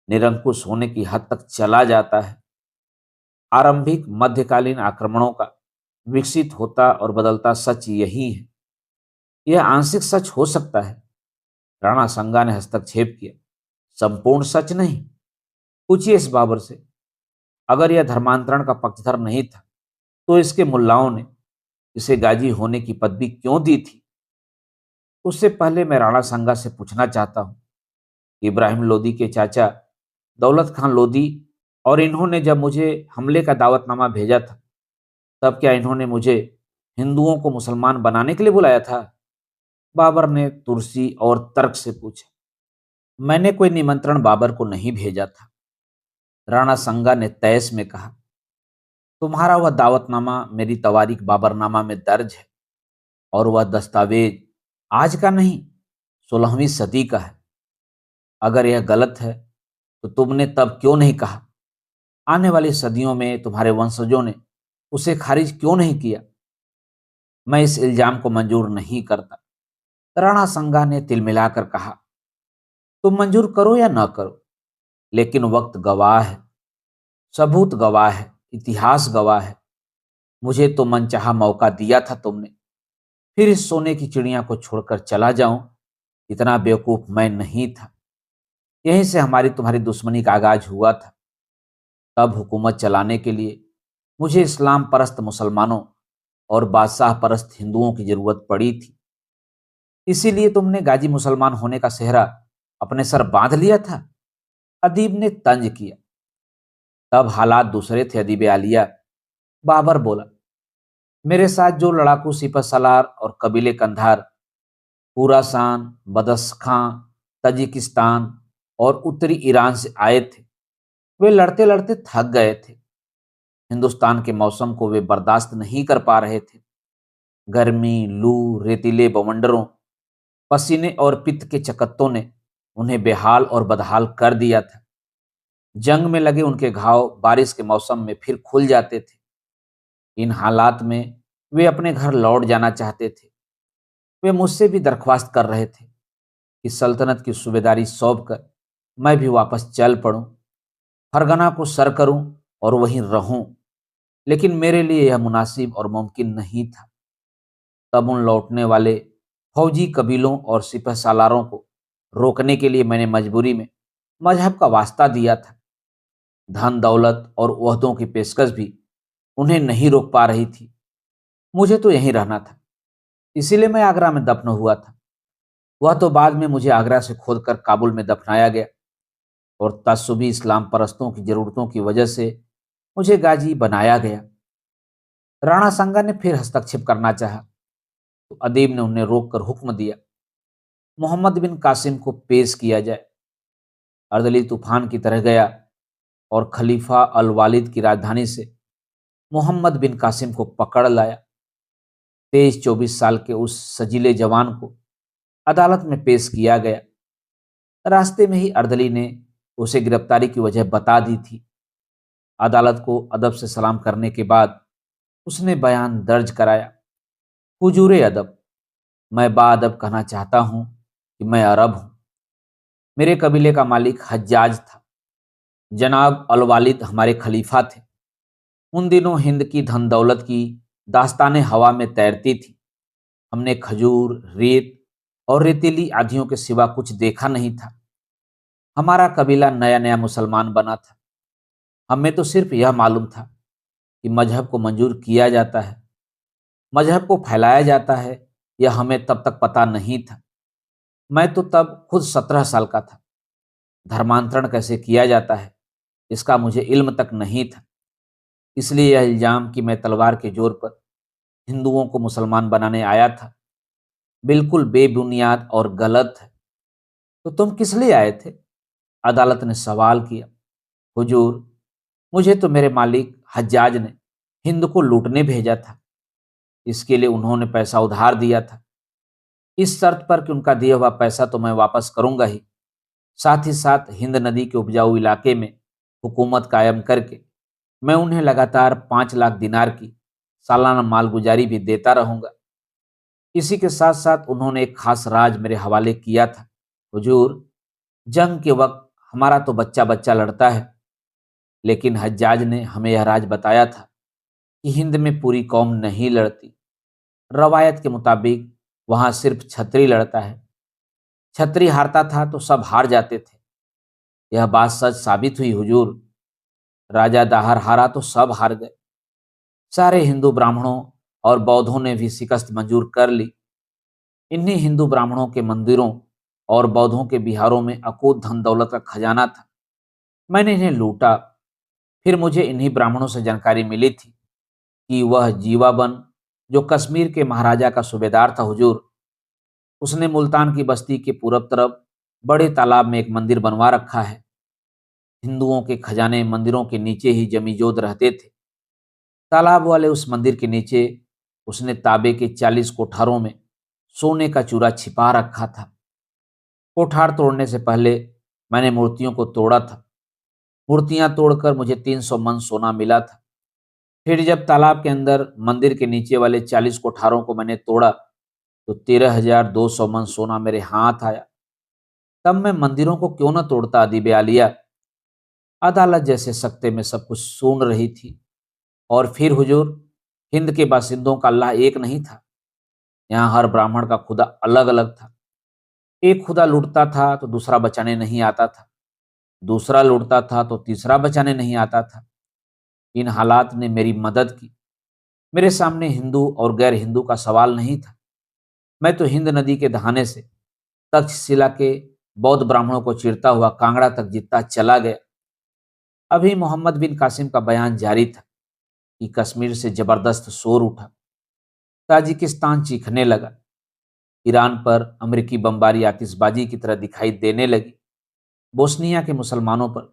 निरंकुश होने की हद तक चला जाता है। आरंभिक मध्यकालीन आक्रमणों का विकसित होता और बदलता सच यही है। यह आंशिक सच हो सकता है, राणा संगा ने हस्तक्षेप किया, संपूर्ण सच नहीं। पूछिए इस बाबर से, अगर यह धर्मांतरण का पक्षधर नहीं था तो इसके मुल्लाओं ने इसे गाजी होने की पदवी क्यों दी थी? उससे पहले मैं राणा संगा से पूछना चाहता हूं कि इब्राहिम लोदी के चाचा दौलत खान लोदी और इन्होंने जब मुझे हमले का दावतनामा भेजा था, तब क्या इन्होंने मुझे हिंदुओं को मुसलमान बनाने के लिए बुलाया था? बाबर ने तुरसी और तर्क से पूछा। मैंने कोई निमंत्रण बाबर को नहीं भेजा था, राणा संगा ने तैस में कहा। तुम्हारा वह दावतनामा मेरी तवारीख बाबरनामा में दर्ज है, और वह दस्तावेज आज का नहीं, 16वीं सदी का है। अगर यह गलत है तो तुमने तब क्यों नहीं कहा? आने वाली सदियों में तुम्हारे वंशजों ने उसे खारिज क्यों नहीं किया? मैं इस इल्जाम को मंजूर नहीं करता। राणा संगा ने तिलमिलाकर कहा, तुम मंजूर करो या न करो, लेकिन वक्त गवाह है, सबूत गवाह है, इतिहास गवाह है। मुझे तो मनचाहा मौका दिया था तुमने, फिर इस सोने की चिड़िया को छोड़कर चला जाऊं, इतना बेवकूफ मैं नहीं था। यहीं से हमारी तुम्हारी दुश्मनी का आगाज हुआ था। तब हुकूमत चलाने के लिए मुझे इस्लाम परस्त मुसलमानों और बादशाह परस्त हिंदुओं की जरूरत पड़ी थी। इसीलिए तुमने गाजी मुसलमान होने का सेहरा अपने सर बांध लिया था। अदीब ने तंज किया। तब हालात दूसरे थे अदीब आलिया। बाबर बोला, मेरे साथ जो लड़ाकू सिपह सलार और कबीले कंधार खुरासान, बदख्शां, तजिकिस्तान और उत्तरी ईरान से आए थे, वे लड़ते लड़ते थक गए थे। हिंदुस्तान के मौसम को वे बर्दाश्त नहीं कर पा रहे थे। गर्मी, लू, रेतीले बवंडरों, पसीने और पित्त के चकत्तों ने उन्हें बेहाल और बदहाल कर दिया था। जंग में लगे उनके घाव बारिश के मौसम में फिर खुल जाते थे। इन हालात में वे अपने घर लौट जाना चाहते थे। वे मुझसे भी दरख्वास्त कर रहे थे कि सल्तनत की सूबेदारी सौंप कर मैं भी वापस चल पड़ूं, फरगना को सर करूं और वहीं रहूं। लेकिन मेरे लिए यह मुनासिब और मुमकिन नहीं था। तब उन लौटने वाले फौजी कबीलों और सिपह सालारों को रोकने के लिए मैंने मजबूरी में मजहब का वास्ता दिया था। धन दौलत और ओहदों की पेशकश भी उन्हें नहीं रोक पा रही थी। मुझे तो यहीं रहना था, इसीलिए मैं आगरा में दफन हुआ था। वह तो बाद में मुझे आगरा से खोदकर काबुल में दफनाया गया और तस्सुबी इस्लाम परस्तों की जरूरतों की वजह से मुझे गाजी बनाया गया। राणा संगा ने फिर हस्तक्षेप करना चाहा, तो अदीब ने उन्हें रोककर हुक्म दिया, मोहम्मद बिन कासिम को पेश किया जाए। अर्दली तूफान की तरह गया और खलीफा अल वालिद की राजधानी से मोहम्मद बिन कासिम को पकड़ लाया। 23-24 साल के उस सजीले जवान को अदालत में पेश किया गया। रास्ते में ही अर्दली ने उसे गिरफ्तारी की वजह बता दी थी। अदालत को अदब से सलाम करने के बाद उसने बयान दर्ज कराया। हुजूरे अदब, मैं बाअदब कहना चाहता हूं कि मैं अरब हूं। मेरे कबीले का मालिक हज्जाज था। जनाब अल वालिद हमारे खलीफा थे। उन दिनों हिंद की धन दौलत की दास्तानें हवा में तैरती थी। हमने खजूर, रेत और रेतीली आधियों के सिवा कुछ देखा नहीं था। हमारा कबीला नया नया मुसलमान बना था। हमें तो सिर्फ यह मालूम था कि मजहब को मंजूर किया जाता है, मजहब को फैलाया जाता है, यह हमें तब तक पता नहीं था। मैं तो तब खुद 17 साल का था। धर्मांतरण कैसे किया जाता है इसका मुझे इल्म तक नहीं था। इसलिए यह इल्जाम कि मैं तलवार के जोर पर हिंदुओं को मुसलमान बनाने आया था बिल्कुल बेबुनियाद और गलत है। तो तुम किस लिए आए थे? अदालत ने सवाल किया। हुजूर, मुझे तो मेरे मालिक हज्जाज ने हिंद को लूटने भेजा था। इसके लिए उन्होंने पैसा उधार दिया था, इस शर्त पर कि उनका दिया हुआ पैसा तो मैं वापस करूंगा ही, साथ ही साथ हिंद नदी के उपजाऊ इलाके में हुकूमत कायम करके मैं उन्हें लगातार 5 लाख दिनार की सालाना मालगुजारी भी देता रहूंगा। इसी के साथ साथ उन्होंने एक खास राज मेरे हवाले किया था। हुजूर, जंग के वक्त हमारा तो बच्चा बच्चा लड़ता है, लेकिन हज्जाज ने हमें यह राज बताया था कि हिंद में पूरी कौम नहीं लड़ती। रवायत के मुताबिक वहां सिर्फ छतरी लड़ता है। छतरी हारता था तो सब हार जाते थे। यह बात सच साबित हुई हुजूर। राजा दाहर हारा तो सब हार गए। सारे हिंदू ब्राह्मणों और बौद्धों ने भी शिकस्त मंजूर कर ली। इन्हीं हिंदू ब्राह्मणों के मंदिरों और बौद्धों के बिहारों में अकूत धन दौलत का खजाना था। मैंने इन्हें लूटा। फिर मुझे इन्हीं ब्राह्मणों से जानकारी मिली थी कि वह जीवाबन, जो कश्मीर के महाराजा का सूबेदार था हुजूर, उसने मुल्तान की बस्ती के पूरब तरफ बड़े तालाब में एक मंदिर बनवा रखा है। हिंदुओं के खजाने मंदिरों के नीचे ही जमीजोद रहते थे। तालाब वाले उस मंदिर के नीचे उसने तांबे के 40 कोठारों में सोने का चूरा छिपा रखा था। कोठार तोड़ने से पहले मैंने मूर्तियों को तोड़ा था मूर्तियां तोड़कर मुझे 300 मन सोना मिला था। फिर जब तालाब के अंदर मंदिर के नीचे वाले 40 कोठारों को मैंने तोड़ा तो 13,200 मन सोना मेरे हाथ आया। तब मैं मंदिरों को क्यों न तोड़ता अदीब आलिया। अदालत जैसे सख्ते में सब कुछ सुन रही थी। और फिर हुजूर, हिंद के बासिंदों का अल्लाह एक नहीं था। यहाँ हर ब्राह्मण का खुदा अलग अलग था। एक खुदा लूटता था तो दूसरा बचाने नहीं आता था, दूसरा लूटता था तो तीसरा बचाने नहीं आता था। इन हालात ने मेरी मदद की। मेरे सामने हिंदू और गैर हिंदू का सवाल नहीं था। मैं तो हिंद नदी के दहाने से तक्षशिला के बौद्ध ब्राह्मणों को चीरता हुआ कांगड़ा तक जीतता चला गया। अभी मोहम्मद बिन कासिम का बयान जारी था कि कश्मीर से जबरदस्त शोर उठा। ताजिकिस्तान चीखने लगा। ईरान पर अमेरिकी बमबारी आतिशबाजी की तरह दिखाई देने लगी। बोस्निया के मुसलमानों पर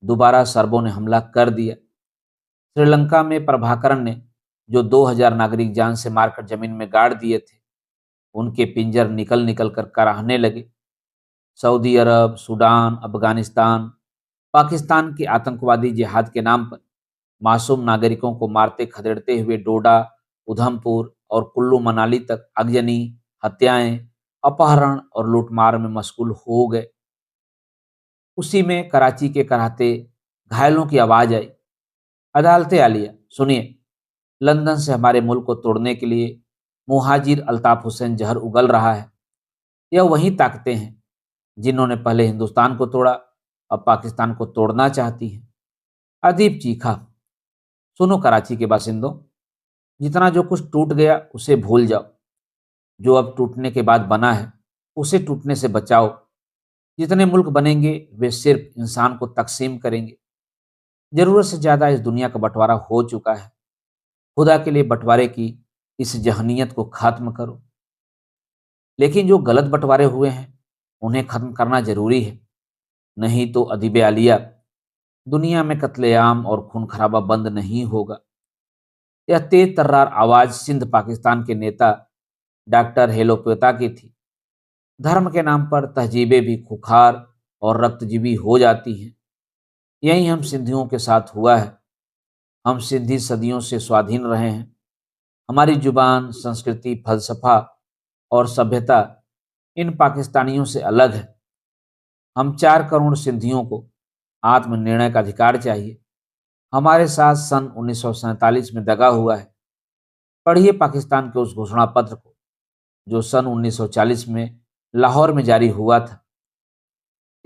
दोबारा सर्बों ने हमला कर दिया। श्रीलंका में प्रभाकरण ने जो 2000 नागरिक जान से मारकर जमीन में गाड़ दिए थे, उनके पिंजर निकल निकल कर कराहने लगे। सऊदी अरब, सूडान, अफगानिस्तान, पाकिस्तान के आतंकवादी जिहाद के नाम पर मासूम नागरिकों को मारते खदेड़ते हुए डोडा, उधमपुर और कुल्लू मनाली तक आगजनी, हत्याएं, अपहरण और लूटमार में मशगूल हो गए। उसी में कराची के कराहते घायलों की आवाज आई, अदालते आलिया सुनिए, लंदन से हमारे मुल्क को तोड़ने के लिए मुहाजिर अल्ताफ हुसैन जहर उगल रहा है। यह वही ताकतें हैं जिन्होंने पहले हिंदुस्तान को तोड़ा, अब पाकिस्तान को तोड़ना चाहती हैं। अदीब चीखा, सुनो कराची के बासिंदों, जितना जो कुछ टूट गया उसे भूल जाओ। जो अब टूटने के बाद बना है उसे टूटने से बचाओ। जितने मुल्क बनेंगे वे सिर्फ इंसान को तकसीम करेंगे। जरूरत से ज्यादा इस दुनिया का बंटवारा हो चुका है। खुदा के लिए बंटवारे की इस जहनीत को खत्म करो। लेकिन जो गलत बंटवारे हुए हैं उन्हें खत्म करना जरूरी है, नहीं तो अदीब आलिया, दुनिया में कत्लेआम और खून खराबा बंद नहीं होगा। यह तेज तर्रार आवाज सिंध पाकिस्तान के नेता डॉक्टर हेलोपेता की थी। धर्म के नाम पर तहजीबें भी खुखार और रक्तजीबी हो जाती हैं। यही हम सिंधियों के साथ हुआ है। हम सिंधी सदियों से स्वाधीन रहे हैं। हमारी जुबान, संस्कृति, फलसफा और सभ्यता इन पाकिस्तानियों से अलग है। हम 4 करोड़ सिंधियों को आत्मनिर्णय का अधिकार चाहिए। हमारे साथ सन 1947 में दगा हुआ है। पढ़िए पाकिस्तान के उस घोषणा पत्र को जो सन 1940 में लाहौर में जारी हुआ था।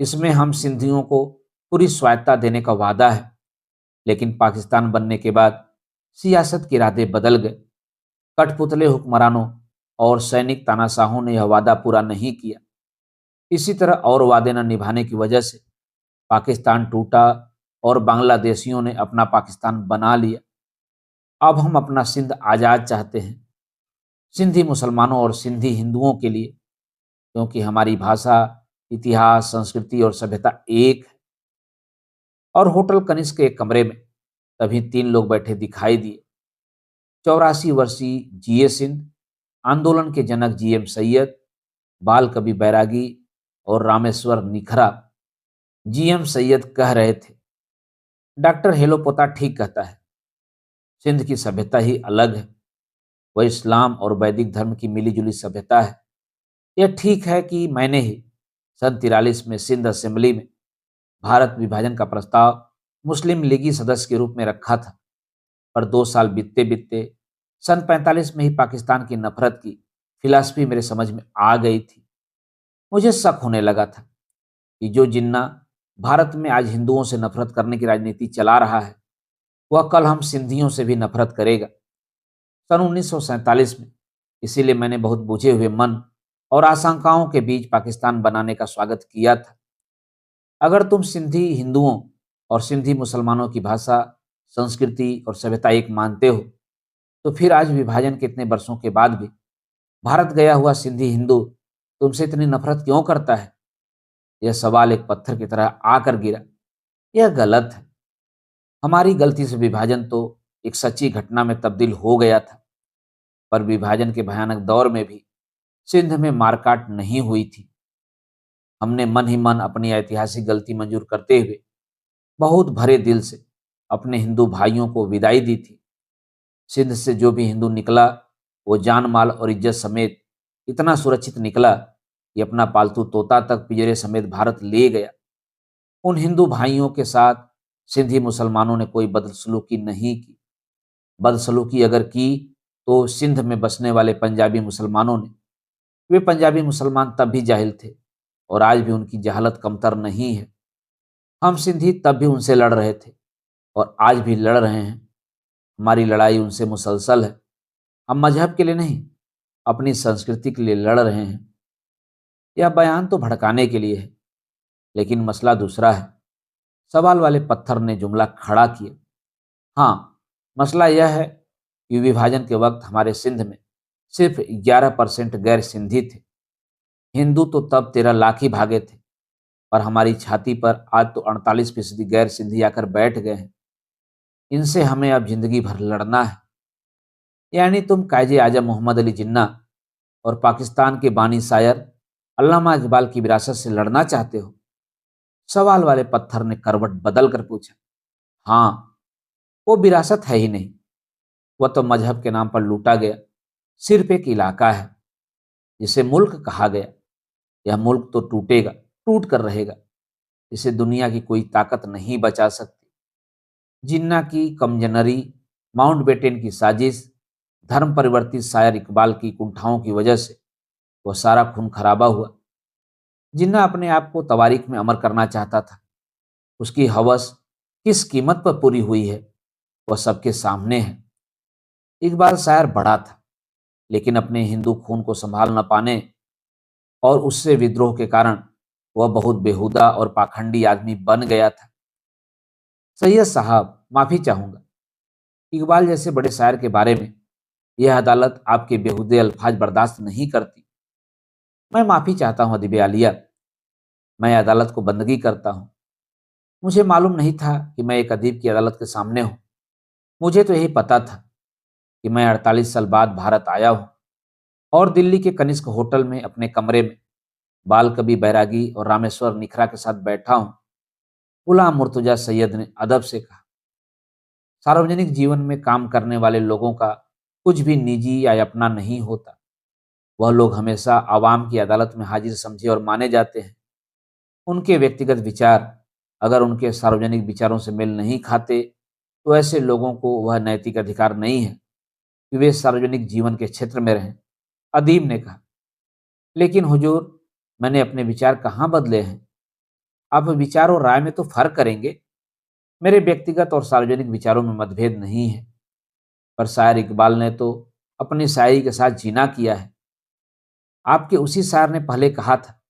इसमें हम सिंधियों को पूरी स्वायत्ता देने का वादा है। लेकिन पाकिस्तान बनने के बाद सियासत के इरादे बदल गए। कठपुतले हुक्मरानों और सैनिक तानाशाहों ने यह वादा पूरा नहीं किया। इसी तरह और वादे न निभाने की वजह से पाकिस्तान टूटा और बांग्लादेशियों ने अपना पाकिस्तान बना लिया। अब हम अपना सिंध आज़ाद चाहते हैं, सिंधी मुसलमानों और सिंधी हिंदुओं के लिए, क्योंकि हमारी भाषा, इतिहास, संस्कृति और सभ्यता एक है। और होटल कनिष्क के एक कमरे में तभी 3 लोग बैठे दिखाई दिए। 84 वर्षीय जीए सिंध, आंदोलन के जनक जीएम सैयद, बाल कवि बैरागी और रामेश्वर निखरा। जीएम सैयद कह रहे थे, डॉक्टर हेलोपोता ठीक कहता है, सिंध की सभ्यता ही अलग है। वह इस्लाम और वैदिक धर्म की मिलीजुली सभ्यता है। यह ठीक है कि मैंने ही सन 43 में सिंध असेंबली में भारत विभाजन का प्रस्ताव मुस्लिम लीगी सदस्य के रूप में रखा था, पर 2 साल बीतते बीतते सन 45 में ही पाकिस्तान की नफरत की फिलॉसफी मेरे समझ में आ गई थी। मुझे शक होने लगा था कि जो जिन्ना भारत में आज हिंदुओं से नफरत करने की राजनीति चला रहा है, वह कल हम सिंधियों से भी नफरत करेगा। सन 1947 में इसीलिए मैंने बहुत बुझे हुए मन और आशंकाओं के बीच पाकिस्तान बनाने का स्वागत किया था। अगर तुम सिंधी हिंदुओं और सिंधी मुसलमानों की भाषा, संस्कृति और सभ्यता एक मानते हो, तो फिर आज विभाजन के इतने वर्षों के बाद भी भारत गया हुआ सिंधी हिंदू तुमसे इतनी नफरत क्यों करता है? यह सवाल एक पत्थर की तरह आकर गिरा। यह गलत है। हमारी गलती से विभाजन तो एक सच्ची घटना में तब्दील हो गया था, पर विभाजन के भयानक दौर में भी सिंध में मारकाट नहीं हुई थी। हमने मन ही मन अपनी ऐतिहासिक गलती मंजूर करते हुए बहुत भरे दिल से अपने हिंदू भाइयों को विदाई दी थी। सिंध से जो भी हिंदू निकला वो जान माल और इज्जत समेत इतना सुरक्षित निकला कि अपना पालतू तोता तक पिंजरे समेत भारत ले गया। उन हिंदू भाइयों के साथ सिंधी मुसलमानों ने कोई बदसलूकी नहीं की। बदसलूकी अगर की तो सिंध में बसने वाले पंजाबी मुसलमानों ने। वे पंजाबी मुसलमान तब भी जाहिल थे और आज भी उनकी जहालत कमतर नहीं है। हम सिंधी तब भी उनसे लड़ रहे थे और आज भी लड़ रहे हैं। हमारी लड़ाई उनसे मुसलसल है। हम मजहब के लिए नहीं, अपनी संस्कृति के लिए लड़ रहे हैं। यह बयान तो भड़काने के लिए है, लेकिन मसला दूसरा है। सवाल वाले पत्थर ने जुमला खड़ा किया। हाँ, मसला यह है कि विभाजन के वक्त हमारे सिंध में सिर्फ 11% गैर सिंधी थे। हिंदू तो तब 13 लाख ही भागे थे, पर हमारी छाती पर आज तो 48% गैर सिंधी आकर बैठ गए हैं। इनसे हमें अब जिंदगी भर लड़ना है। यानी तुम कायजे आजम मोहम्मद अली जिन्ना और पाकिस्तान के बानी शायर अल्लामा इकबाल की विरासत से लड़ना चाहते हो? सवाल वाले पत्थर ने करवट बदल कर पूछा। हाँ, वो विरासत है ही नहीं, वह तो मजहब के नाम पर लूटा गया सिर्फ एक इलाका है जिसे मुल्क कहा गया। यह मुल्क तो टूटेगा, टूट कर रहेगा। इसे दुनिया की कोई ताकत नहीं बचा सकती। जिन्ना की कमजनरी, माउंटबेटन की साजिश, धर्म परिवर्तित शायर इकबाल की कुंठाओं की वजह से वह सारा खून खराबा हुआ। जिन्ना अपने आप को तवारीख में अमर करना चाहता था। उसकी हवस किस कीमत पर पूरी हुई है वह सबके सामने है। इकबाल शायर बड़ा था, लेकिन अपने हिंदू खून को संभाल न पाने और उससे विद्रोह के कारण वह बहुत बेहुदा और पाखंडी आदमी बन गया था। सैयद साहब, माफी चाहूंगा। इकबाल जैसे बड़े शायर के बारे में यह अदालत आपके बेहुदे अल्फाज बर्दाश्त नहीं करती। मैं माफी चाहता हूँ अदीब आलिया। मैं अदालत को बंदगी करता हूँ। मुझे मालूम नहीं था कि मैं एक अदीब की अदालत के सामने हूँ। मुझे तो यही पता था कि मैं 48 साल बाद भारत आया हूँ और दिल्ली के कनिष्क होटल में अपने कमरे में बाल कवि बैरागी और रामेश्वर निखरा के साथ बैठा हूँ। गुलाम मुर्तजा सैयद ने अदब से कहा, सार्वजनिक जीवन में काम करने वाले लोगों का कुछ भी निजी या अपना नहीं होता। वह लोग हमेशा आवाम की अदालत में हाजिर समझे और माने जाते हैं। उनके व्यक्तिगत विचार अगर उनके सार्वजनिक विचारों से मेल नहीं खाते तो ऐसे लोगों को वह नैतिक अधिकार नहीं है कि वे सार्वजनिक जीवन के क्षेत्र में रहें। अदीब ने कहा, लेकिन हुजूर, मैंने अपने विचार कहाँ बदले हैं? आप विचार और राय में तो फर्क करेंगे। मेरे व्यक्तिगत और सार्वजनिक विचारों में मतभेद नहीं है, पर शायर इकबाल ने तो अपनी शायरी के साथ जीना किया है। आपके उसी शायर ने पहले कहा था,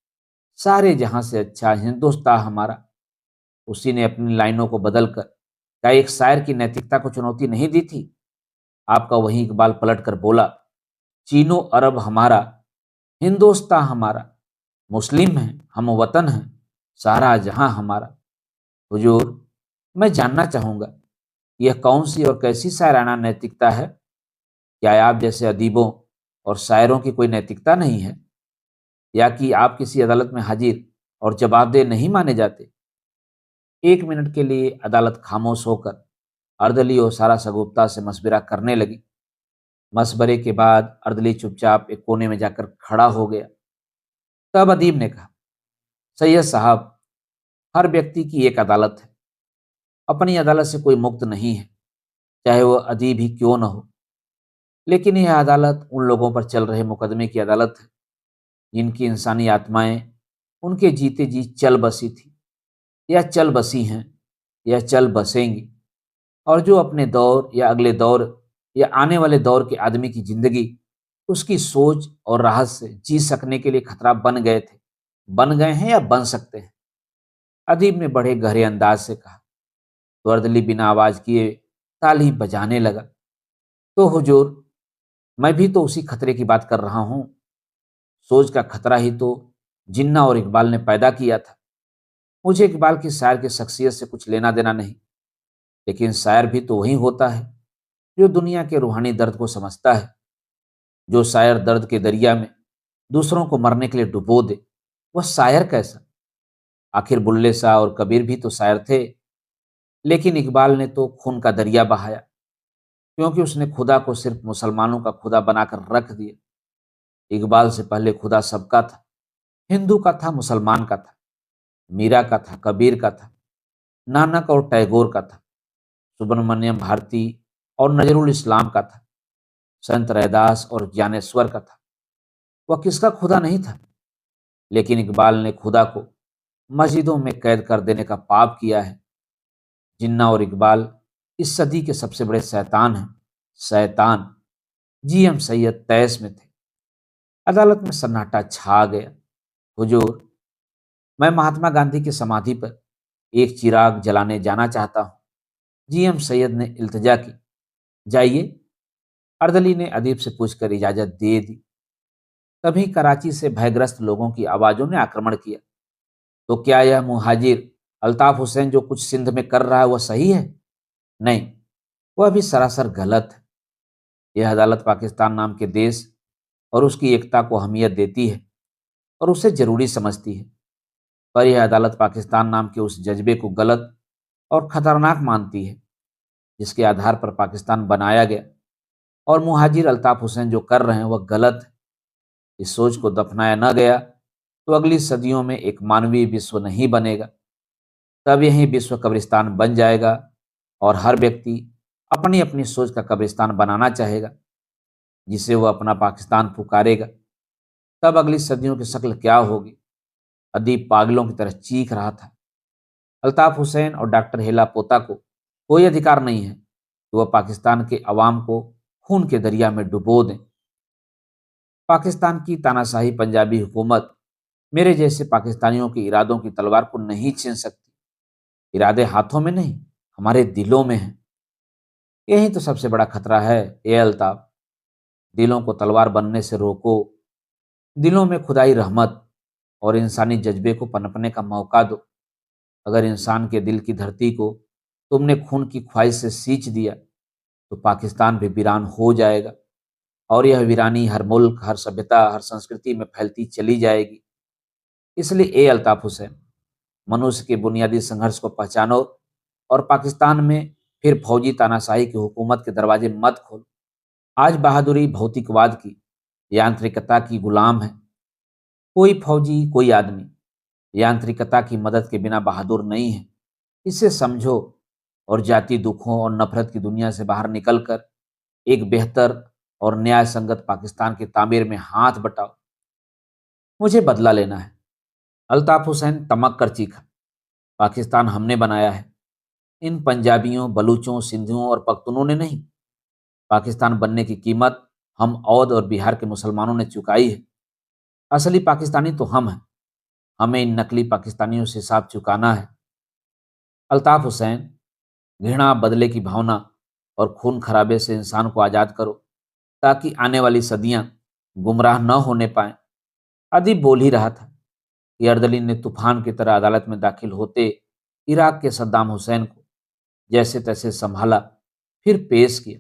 सारे जहां से अच्छा हिंदुस्तान हमारा। उसी ने अपनी लाइनों को बदलकर क्या एक शायर की नैतिकता को चुनौती नहीं दी थी? आपका वही इकबाल पलट कर बोला, चीनो अरब हमारा, हिंदुस्तान हमारा, मुस्लिम है हम वतन हैं, सारा जहां हमारा। हुजूर, मैं जानना चाहूंगा यह कौन सी और कैसी शायराना नैतिकता है? क्या आप जैसे अदीबों और शायरों की कोई नैतिकता नहीं है, या कि आप किसी अदालत में हाजिर और जवाबदेह नहीं माने जाते? 1 मिनट के लिए अदालत खामोश होकर अर्दली और सारा सगुप्ता से मशविरा करने लगी। मशवरे के बाद अर्दली चुपचाप एक कोने में जाकर खड़ा हो गया। तब अदीब ने कहा, सैयद साहब, हर व्यक्ति की एक अदालत है। अपनी अदालत से कोई मुक्त नहीं है, चाहे वह अदीब ही क्यों न हो। लेकिन यह अदालत उन लोगों पर चल रहे मुकदमे की अदालत है जिनकी इंसानी आत्माएं उनके जीते जी चल बसी थी, या चल बसी हैं, या चल बसेंगी, और जो अपने दौर या अगले दौर या आने वाले दौर के आदमी की जिंदगी उसकी सोच और राहत से जी सकने के लिए खतरा बन गए थे, बन गए हैं या बन सकते हैं। अदीब ने बड़े गहरे अंदाज से कहा। तो अर्दली बिना आवाज किए ताली बजाने लगा। तो हुजूर, मैं भी तो उसी खतरे की बात कर रहा हूं। सोच का खतरा ही तो जिन्ना और इकबाल ने पैदा किया था। मुझे इकबाल की शायर की शख्सियत से कुछ लेना देना नहीं, लेकिन शायर भी तो वही होता है जो दुनिया के रूहानी दर्द को समझता है। जो शायर दर्द के दरिया में दूसरों को मरने के लिए डुबो दे, वह शायर कैसा? आखिर बुल्ले शाह और कबीर भी तो शायर थे। लेकिन इकबाल ने तो खून का दरिया बहाया, क्योंकि उसने खुदा को सिर्फ मुसलमानों का खुदा बनाकर रख दिया। इकबाल से पहले खुदा सबका था, हिंदू का था, मुसलमान का था, मीरा का था, कबीर का था, नानक और टैगोर का था, सुब्रमण्यम भारती और नजरुल इस्लाम का था, संत रैदास और ज्ञानेश्वर का था। वह किसका खुदा नहीं था? लेकिन इकबाल ने खुदा को मस्जिदों में कैद कर देने का पाप किया है। जिन्ना और इकबाल इस सदी के सबसे बड़े शैतान हैं। शैतान जीएम सैयद तैस में थे। अदालत में सन्नाटा छा गया। हुजूर, मैं महात्मा गांधी की समाधि पर एक चिराग जलाने जाना चाहता हूँ। जीएम सैयद ने इल्तिजा की। जाइए। अर्दली ने अदीब से पूछकर इजाजत दे दी। तभी कराची से भयग्रस्त लोगों की आवाजों ने आक्रमण किया। तो क्या यह मुहाजिर अल्ताफ हुसैन जो कुछ सिंध में कर रहा है वह सही है? नहीं, वह भी सरासर गलत है। यह अदालत पाकिस्तान नाम के देश और उसकी एकता को अहमियत देती है और उसे जरूरी समझती है, पर यह अदालत पाकिस्तान नाम के उस जज्बे को गलत और खतरनाक मानती है जिसके आधार पर पाकिस्तान बनाया गया। और मुहाजिर अल्ताफ हुसैन जो कर रहे हैं वह गलत है। इस सोच को दफनाया न गया तो अगली सदियों में एक मानवीय विश्व नहीं बनेगा। तब यही विश्व कब्रिस्तान बन जाएगा और हर व्यक्ति अपनी अपनी सोच का कब्रिस्तान बनाना चाहेगा, जिसे वह अपना पाकिस्तान पुकारेगा। तब अगली सदियों की शक्ल क्या होगी? अदीब पागलों की तरह चीख रहा था। अल्ताफ हुसैन और डॉक्टर हेला पोता को कोई अधिकार नहीं है कि वह पाकिस्तान के अवाम को खून के दरिया में डुबो दें। पाकिस्तान की तानाशाही पंजाबी हुकूमत मेरे जैसे पाकिस्तानियों के इरादों की तलवार को नहीं छीन सकती। इरादे हाथों में नहीं, हमारे दिलों में हैं। यही तो सबसे बड़ा खतरा है। ए अल्ताफ, दिलों को तलवार बनने से रोको। दिलों में खुदाई रहमत और इंसानी जज्बे को पनपने का मौका दो। अगर इंसान के दिल की धरती को तुमने खून की ख्वाहिश से सींच दिया तो पाकिस्तान भी वीरान हो जाएगा, और यह वीरानी हर मुल्क, हर सभ्यता, हर संस्कृति में फैलती चली जाएगी। इसलिए ए अल्ताफ हुसैन, मनुष्य के बुनियादी संघर्ष को पहचानो और पाकिस्तान में फिर फौजी तानाशाही की हुकूमत के दरवाजे मत खोलो। आज बहादुरी भौतिकवाद की, यांत्रिकता की गुलाम है। कोई फौजी, कोई आदमी यांत्रिकता की मदद के बिना बहादुर नहीं है। इसे समझो और जाति दुखों और नफरत की दुनिया से बाहर निकलकर एक बेहतर और न्याय संगत पाकिस्तान की तामीर में हाथ बटाओ। मुझे बदला लेना है। अल्ताफ हुसैन तमक कर चीखा। पाकिस्तान हमने बनाया है, इन पंजाबियों, बलूचों, सिंधियों और पख्तूनों ने नहीं। पाकिस्तान बनने की कीमत हम औध और बिहार के मुसलमानों ने चुकाई है। असली पाकिस्तानी तो हम हैं। हमें इन नकली पाकिस्तानियों से हिसाब चुकाना है। अल्ताफ हुसैन, घृणा, बदले की भावना और खून खराबे से इंसान को आज़ाद करो, ताकि आने वाली सदियां गुमराह न होने पाएं। अदीब बोल ही रहा था कि अर्दली ने तूफान की तरह अदालत में दाखिल होते इराक के सद्दाम हुसैन को जैसे तैसे संभाला, फिर पेश किया।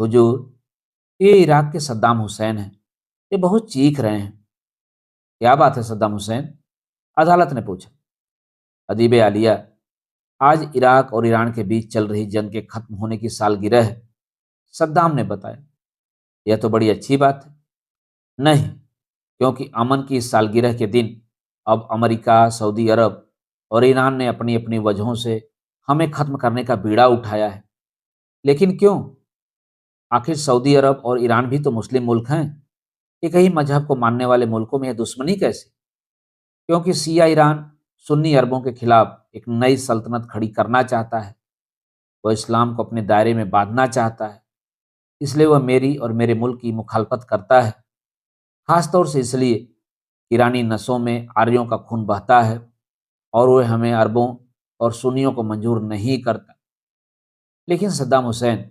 हुजूर, ये इराक के सद्दाम हुसैन हैं। ये बहुत चीख रहे हैं। क्या बात है सद्दाम हुसैन? अदालत ने पूछा। अदीब आलिया, आज इराक और ईरान के बीच चल रही जंग के खत्म होने की सालगिरह है। सद्दाम ने बताया। यह तो बड़ी अच्छी बात है। नहीं, क्योंकि अमन की इस सालगिरह के दिन अब अमेरिका, सऊदी अरब और ईरान ने अपनी अपनी वजहों से हमें खत्म करने का बीड़ा उठाया है। लेकिन क्यों? आखिर सऊदी अरब और ईरान भी तो मुस्लिम मुल्क हैं। एक ही मजहब को मानने वाले मुल्कों में यह दुश्मनी कैसे? क्योंकि सिया ईरान सुन्नी अरबों के खिलाफ एक नई सल्तनत खड़ी करना चाहता है। वह इस्लाम को अपने दायरे में बांधना चाहता है। इसलिए वह मेरी और मेरे मुल्क की मुखालफत करता है। खासतौर से इसलिए ईरानी नसों में आर्यों का खून बहता है और वह हमें अरबों और सुन्नियों को मंजूर नहीं करता। लेकिन सद्दाम हुसैन,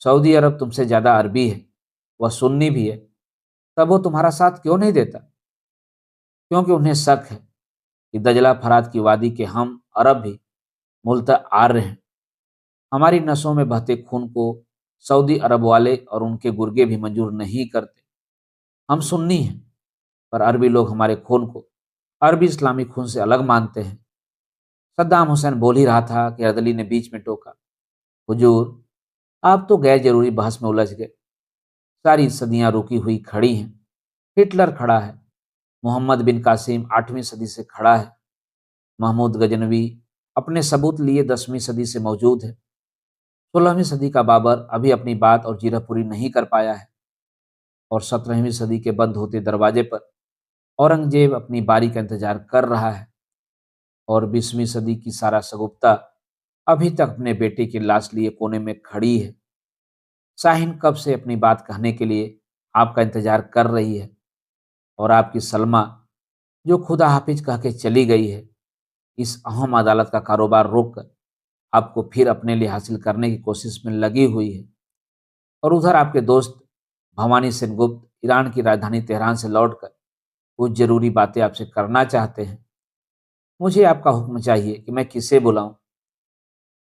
सऊदी अरब तुमसे ज़्यादा अरबी है, वह सुन्नी भी है। तब वो तुम्हारा साथ क्यों नहीं देता? क्योंकि उन्हें शक है कि दजला फरात की वादी के हम अरब भी मूलतः आर्य हैं। हमारी नसों में बहते खून को सऊदी अरब वाले और उनके गुर्गे भी मंजूर नहीं करते। हम सुन्नी हैं, पर अरबी लोग हमारे खून को अरबी इस्लामी खून से अलग मानते हैं। सद्दाम हुसैन बोल ही रहा था कि अर्दली ने बीच में टोका, हुजूर, आप तो गैर जरूरी बहस में उलझ गए। सारी सदियां रुकी हुई खड़ी हैं। हिटलर खड़ा है, मोहम्मद बिन कासिम 8वीं सदी से खड़ा है, महमूद गजनवी अपने सबूत लिए 10वीं सदी से मौजूद है, 16वीं सदी का बाबर अभी अपनी बात और जीरह पूरी नहीं कर पाया है, और 17वीं सदी के बंद होते दरवाजे पर औरंगजेब अपनी बारी का इंतजार कर रहा है, और 20वीं सदी की सारा सगुप्ता अभी तक अपने बेटे की लाश लिए कोने में खड़ी है। शाहीन कब से अपनी बात कहने के लिए आपका इंतजार कर रही है, और आपकी सलमा जो खुदा हाफिज कह के चली गई है, इस अहम अदालत का कारोबार रोककर आपको फिर अपने लिए हासिल करने की कोशिश में लगी हुई है। और उधर आपके दोस्त भवानी सेनगुप्त ईरान की राजधानी तेहरान से लौटकर कुछ जरूरी बातें आपसे करना चाहते हैं। मुझे आपका हुक्म चाहिए कि मैं किसे बुलाऊं।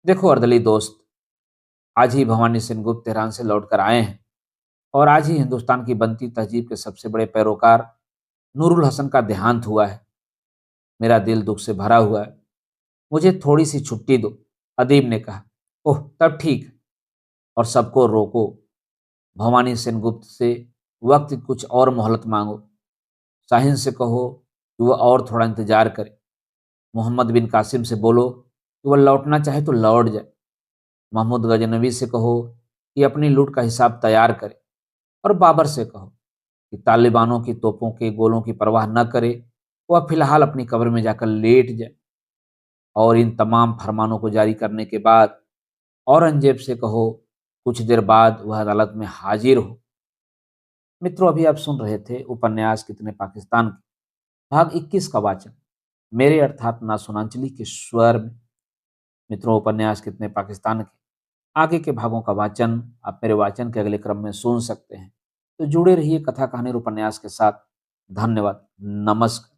देखो अर्दली दोस्त, आज ही भवानी सेनगुप्त तेहरान से लौटकर आए हैं, और आज ही हिंदुस्तान की बनती तहजीब के सबसे बड़े पैरोकार नूरुल हसन का देहांत हुआ है। मेरा दिल दुख से भरा हुआ है। मुझे थोड़ी सी छुट्टी दो। अदीब ने कहा। ओह, तब ठीक है। और सबको रोको। भवानी सेनगुप्त से वक्त की कुछ और मोहलत मांगो। शाहीन से कहो कि वह और थोड़ा इंतजार करे। मोहम्मद बिन कासिम से बोलो कि वह लौटना चाहे तो लौट जाए। महमूद गजनवी से कहो कि अपनी लूट का हिसाब तैयार करे। और बाबर से कहो कि तालिबानों की तोपों के गोलों की परवाह न करे, वह फिलहाल अपनी कब्र में जाकर लेट जाए। और इन तमाम फरमानों को जारी करने के बाद औरंगजेब से कहो कुछ देर बाद वह अदालत में हाजिर हो। मित्रों, अभी आप सुन रहे थे उपन्यास कितने पाकिस्तान के भाग 21 का वाचन मेरे अर्थात ना सुनांचली के स्वर में। मित्रों, उपन्यास कितने पाकिस्तान के आगे के भागों का वाचन आप मेरे वाचन के अगले क्रम में सुन सकते हैं। तो जुड़े रहिए कथा कहानी और उपन्यास के साथ। धन्यवाद। नमस्कार।